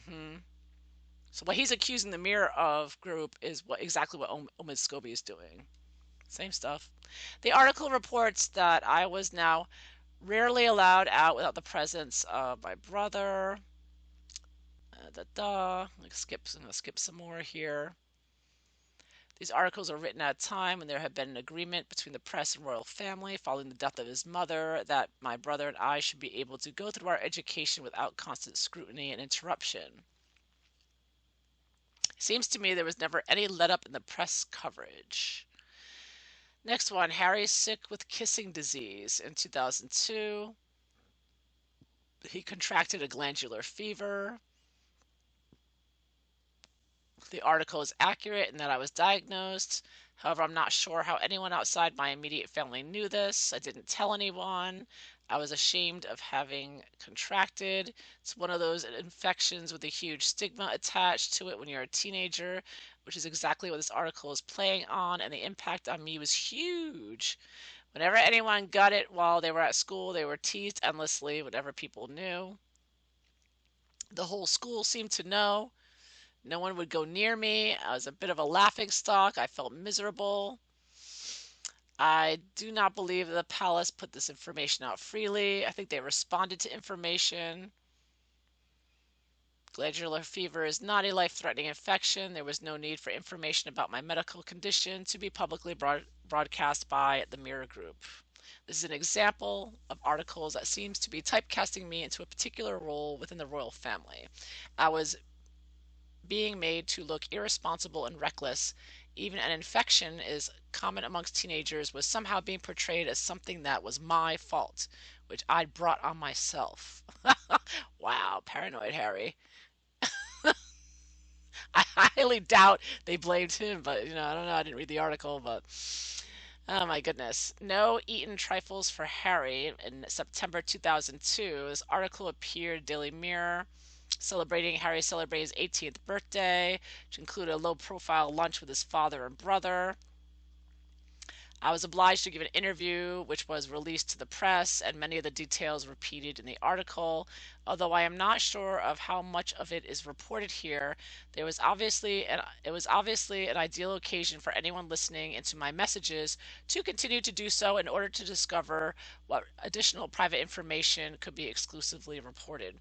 Hmm. So what he's accusing the Mirror of group is exactly what Omid Scobie is doing. Same stuff. The article reports that I was now rarely allowed out without the presence of my brother. I'm gonna skip some more here. These articles are written at a time when there had been an agreement between the press and royal family following the death of his mother that my brother and I should be able to go through our education without constant scrutiny and interruption. It seems to me there was never any let up in the press coverage. Next one, Harry's sick with kissing disease. In 2002, he contracted a glandular fever. The article is accurate in that I was diagnosed. However, I'm not sure how anyone outside my immediate family knew this. I didn't tell anyone. I was ashamed of having contracted. It's one of those infections with a huge stigma attached to it when you're a teenager, which is exactly what this article is playing on, and the impact on me was huge. Whenever anyone got it while they were at school, they were teased endlessly, whatever people knew. The whole school seemed to know. No one would go near me. I was a bit of a laughing stock. I felt miserable. I do not believe that the palace put this information out freely. I think they responded to information. Glandular fever is not a life-threatening infection. There was no need for information about my medical condition to be publicly broadcast by the Mirror Group. This is an example of articles that seems to be typecasting me into a particular role within the royal family. I was being made to look irresponsible and reckless. Even an infection is common amongst teenagers was somehow being portrayed as something that was my fault, which I'd brought on myself. Wow, paranoid Harry. I highly doubt they blamed him, but I don't know. I didn't read the article, but oh my goodness. No eaten trifles for Harry in September 2002. This article appeared in Daily Mirror celebrating Harry celebrating his 18th birthday, which included a low-profile lunch with his father and brother. I was obliged to give an interview, which was released to the press, and many of the details repeated in the article. Although I am not sure of how much of it is reported here, it was obviously an ideal occasion for anyone listening into my messages to continue to do so in order to discover what additional private information could be exclusively reported.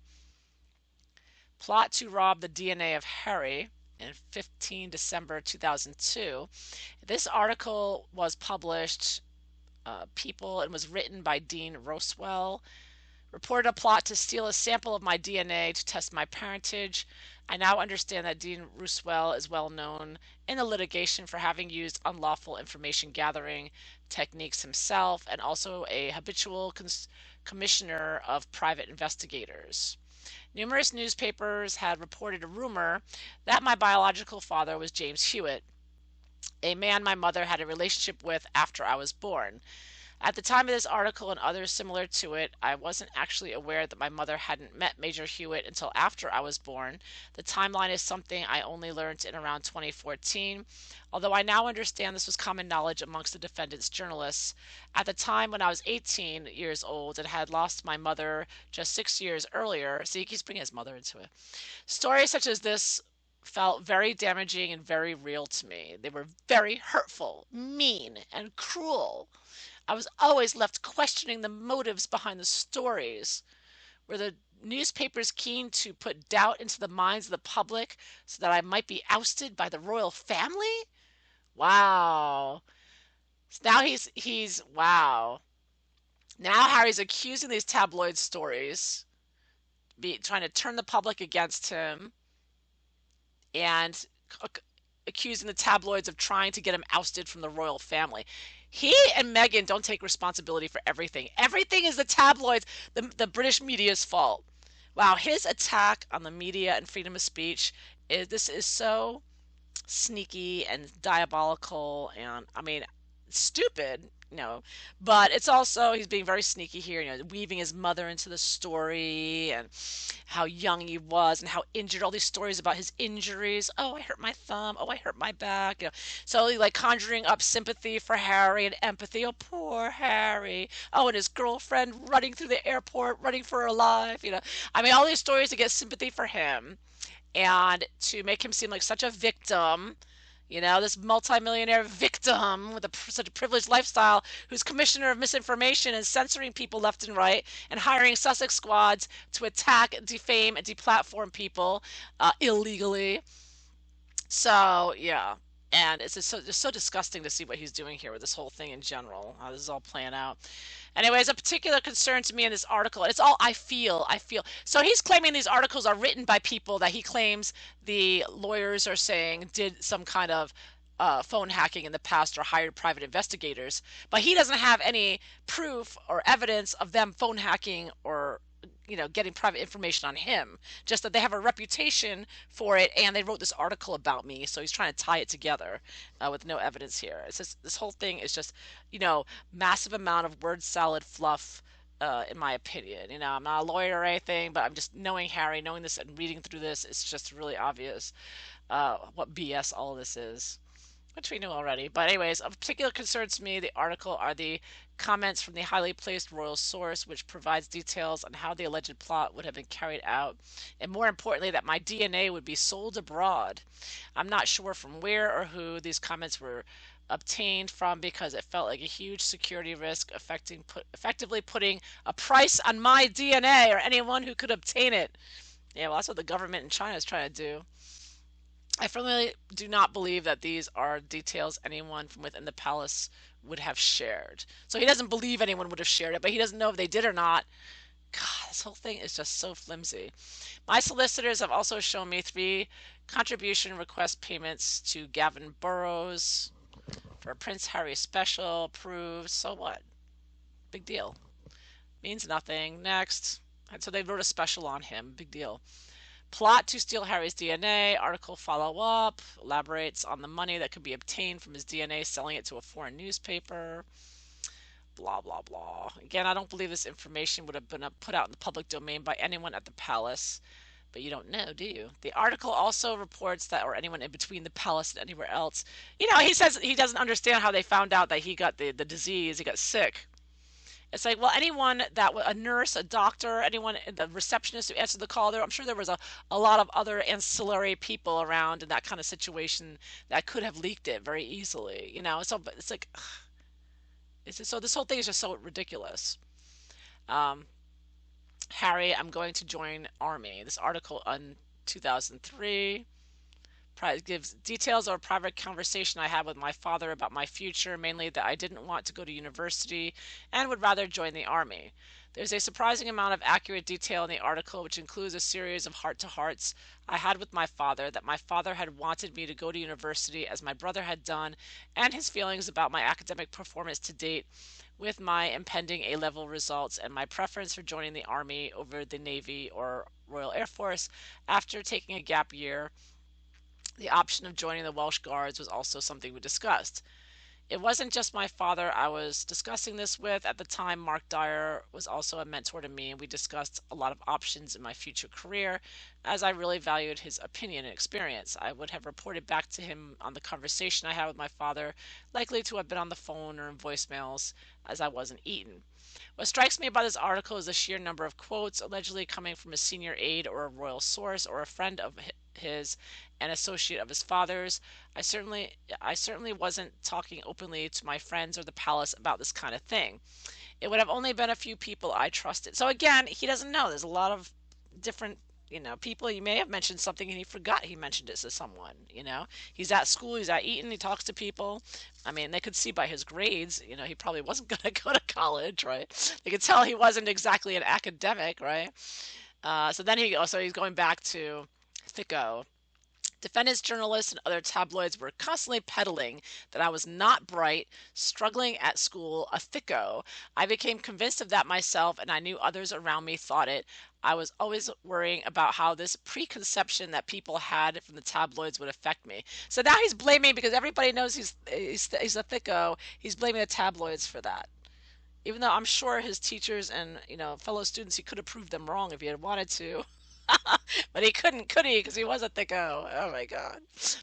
Plot to rob the DNA of Harry in 15 December 2002. This article was published, People, and was written by Dean Roswell. reported a plot to steal a sample of my DNA to test my parentage. I now understand that Dean Rousseau is well known in the litigation for having used unlawful information gathering techniques himself and also a habitual commissioner of private investigators. Numerous newspapers had reported a rumor that my biological father was James Hewitt, a man my mother had a relationship with after I was born. At the time of this article and others similar to it, I wasn't actually aware that my mother hadn't met Major Hewitt until after I was born. The timeline is something I only learned in around 2014, although I now understand this was common knowledge amongst the defendant's journalists. At the time when I was 18 years old and had lost my mother just 6 years earlier, see, he keeps bringing his mother into it. Stories such as this felt very damaging and very real to me. They were very hurtful, mean, and cruel. I was always left questioning the motives behind the stories. Were the newspapers keen to put doubt into the minds of the public so that I might be ousted by the royal family? Wow. So now he's wow. Now Harry's accusing these tabloid stories, trying to turn the public against him, and accusing the tabloids of trying to get him ousted from the royal family. He and Meghan don't take responsibility for everything. Everything is the tabloids, the British media's fault. Wow, his attack on the media and freedom of speech is so sneaky and diabolical, and I mean stupid, but it's also he's being very sneaky here, weaving his mother into the story and how young he was and how injured, all these stories about his injuries. Oh, I hurt my thumb. Oh, I hurt my back. So he like conjuring up sympathy for Harry and empathy. Oh, poor Harry. Oh, and his girlfriend running through the airport, running for her life. I mean, all these stories to get sympathy for him and to make him seem like such a victim. This multimillionaire victim with such a privileged lifestyle who's commissioner of misinformation and censoring people left and right and hiring Sussex squads to attack, defame, and deplatform people illegally. So, yeah. And just so disgusting to see what he's doing here with this whole thing in general, how this is all playing out. Anyways, a particular concern to me in this article, it's all I feel. So he's claiming these articles are written by people that he claims the lawyers are saying did some kind of phone hacking in the past or hired private investigators. But he doesn't have any proof or evidence of them phone hacking or getting private information on him, just that they have a reputation for it and they wrote this article about me, so he's trying to tie it together with no evidence here. It's just, this whole thing is just massive amount of word salad fluff, in my opinion. I'm not a lawyer or anything, but I'm just knowing Harry, knowing this and reading through this, it's just really obvious what BS all of this is, which we knew already. But anyways, of particular concern to me, the article are the comments from the highly placed royal source, which provides details on how the alleged plot would have been carried out, and more importantly, that my DNA would be sold abroad. I'm not sure from where or who these comments were obtained from because it felt like a huge security risk effectively putting a price on my DNA or anyone who could obtain it. Yeah, well, that's what the government in China is trying to do. I firmly do not believe that these are details anyone from within the palace would have shared. So he doesn't believe anyone would have shared it, but he doesn't know if they did or not. God, this whole thing is just so flimsy. My solicitors have also shown me 3 contribution request payments to Gavin Burrows for a Prince Harry special. Approved. So what? Big deal. Means nothing. Next. And so they wrote a special on him. Big deal. Plot to steal Harry's DNA. Article follow-up. Elaborates on the money that could be obtained from his DNA, selling it to a foreign newspaper. Blah, blah, blah. Again, I don't believe this information would have been put out in the public domain by anyone at the palace. But you don't know, do you? The article also reports that, or anyone in between the palace and anywhere else, he says he doesn't understand how they found out that he got the disease, he got sick. It's like, well, anyone a nurse, a doctor, anyone, the receptionist who answered the call there, I'm sure there was a lot of other ancillary people around in that kind of situation that could have leaked it very easily, So it's like, so this whole thing is just so ridiculous. Harry, I'm going to join Army. This article on 2003 gives details of a private conversation I had with my father about my future, mainly that I didn't want to go to university and would rather join the Army. There's a surprising amount of accurate detail in the article, which includes a series of heart to hearts I had with my father, that my father had wanted me to go to university as my brother had done, and his feelings about my academic performance to date with my impending A level results, and my preference for joining the Army over the Navy or Royal Air Force after taking a gap year. The option of joining the Welsh Guards was also something we discussed. It wasn't just my father I was discussing this with. At the time, Mark Dyer was also a mentor to me, and we discussed a lot of options in my future career, as I really valued his opinion and experience. I would have reported back to him on the conversation I had with my father, likely to have been on the phone or in voicemails, as I wasn't Eton. What strikes me about this article is the sheer number of quotes allegedly coming from a senior aide or a royal source or a friend of his, an associate of his father's. I certainly wasn't talking openly to my friends or the palace about this kind of thing. It would have only been a few people I trusted. So again, he doesn't know. There's a lot of different, people. He may have mentioned something and he forgot he mentioned it to someone. He's at school, he's at Eton, he talks to people. I mean, they could see by his grades, he probably wasn't going to go to college, right? They could tell he wasn't exactly an academic, right? So he's going back to Thicko. Defendants, journalists, and other tabloids were constantly peddling that I was not bright, struggling at school, a thicko. I became convinced of that myself, and I knew others around me thought it. I was always worrying about how this preconception that people had from the tabloids would affect me. So now he's blaming, because everybody knows he's a thicko. He's blaming the tabloids for that. Even though I'm sure his teachers and fellow students, he could have proved them wrong if he had wanted to. But he couldn't, could he? Because he was a thicko. Oh my God.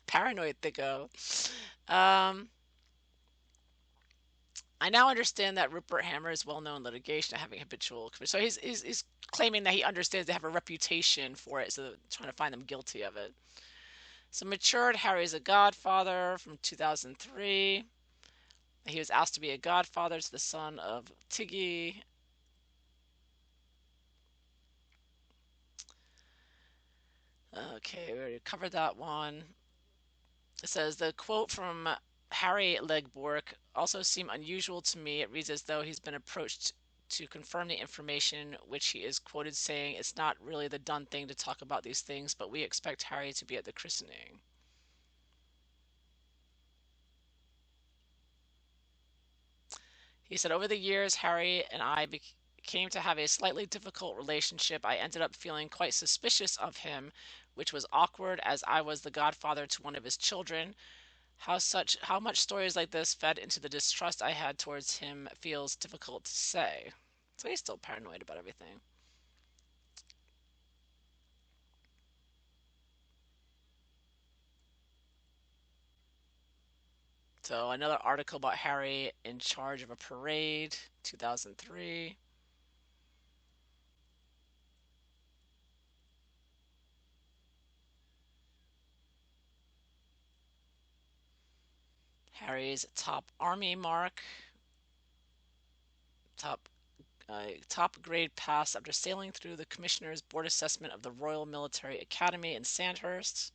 Paranoid thicko. Um, I now understand that Rupert Hammer is well known in litigation having habitual. So he's claiming that he understands they have a reputation for it, so trying to find them guilty of it. So matured Harry is a godfather from 2003. He was asked to be a godfather to the son of Tiggy. Okay, we already covered that one. It says the quote from Harry Legbork also seemed unusual to me. It reads as though he's been approached to confirm the information, which he is quoted saying, "It's not really the done thing to talk about these things, but we expect Harry to be at the christening." He said, "Over the years, Harry and I came to have a slightly difficult relationship. I ended up feeling quite suspicious of him, which was awkward as I was the godfather to one of his children. How much stories like this fed into the distrust I had towards him feels difficult to say." So he's still paranoid about everything. So another article about Harry in charge of a parade, 2003. Harry's top army mark, top top grade pass after sailing through the Commissioner's Board assessment of the Royal Military Academy in Sandhurst.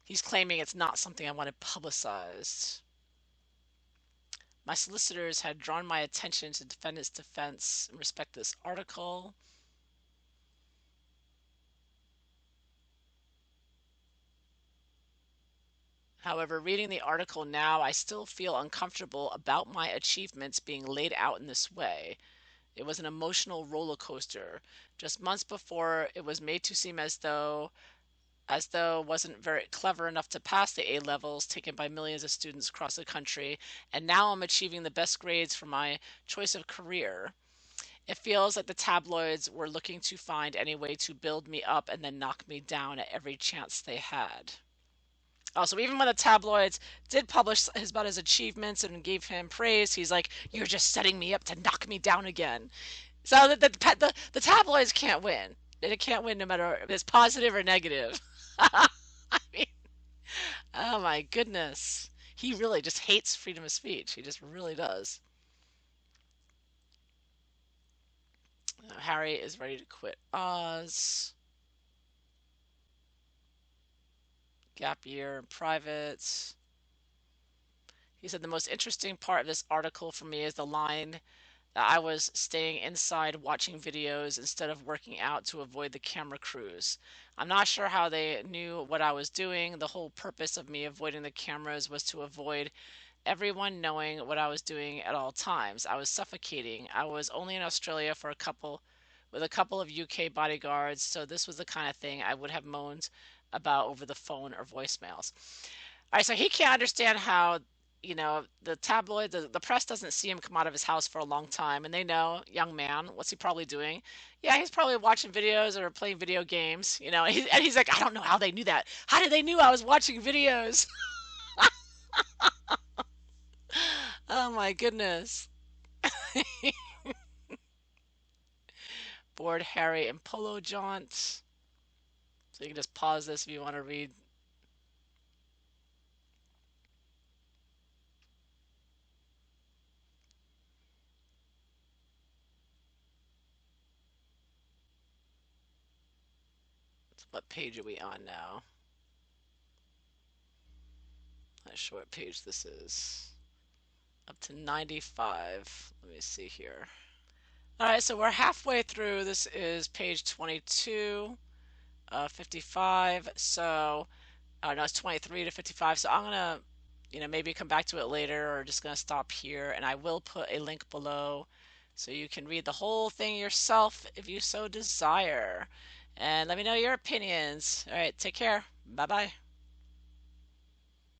He's claiming it's not something I wanted publicized. My solicitors had drawn my attention to defendant's defense in respect to this article. However, reading the article now, I still feel uncomfortable about my achievements being laid out in this way. It was an emotional roller coaster. Just months before, it was made to seem as though wasn't very clever enough to pass the A levels taken by millions of students across the country, and now I'm achieving the best grades for my choice of career. It feels like the tabloids were looking to find any way to build me up and then knock me down at every chance they had. Also, even when the tabloids did publish about his achievements and gave him praise, he's like, "You're just setting me up to knock me down again." So the tabloids can't win. They can't win no matter if it's positive or negative. I mean, oh my goodness. He really just hates freedom of speech. He just really does. Harry is ready to quit Oz. Gap year in private. He said the most interesting part of this article for me is the line that I was staying inside watching videos instead of working out to avoid the camera crews. I'm not sure how they knew what I was doing. The whole purpose of me avoiding the cameras was to avoid everyone knowing what I was doing at all times. I was suffocating. I was only in Australia for a couple with a couple of UK bodyguards, so this was the kind of thing I would have moaned about over the phone or voicemails. All right, so he can't understand how, the tabloid, the press doesn't see him come out of his house for a long time, and they know, young man, what's he probably doing? Yeah, he's probably watching videos or playing video games, and he's like, I don't know how they knew that. How did they knew I was watching videos? Oh my goodness. Bored Harry and Polo Jaunt. So you can just pause this if you want to read. What page are we on now? Not sure what page this is. Up to 95. Let me see here. All right, so we're halfway through. This is page 22, 55. So, no, it's 23 to 55. So I'm going to, maybe come back to it later or just going to stop here. And I will put a link below so you can read the whole thing yourself if you so desire. And let me know your opinions. All right, take care. Bye bye.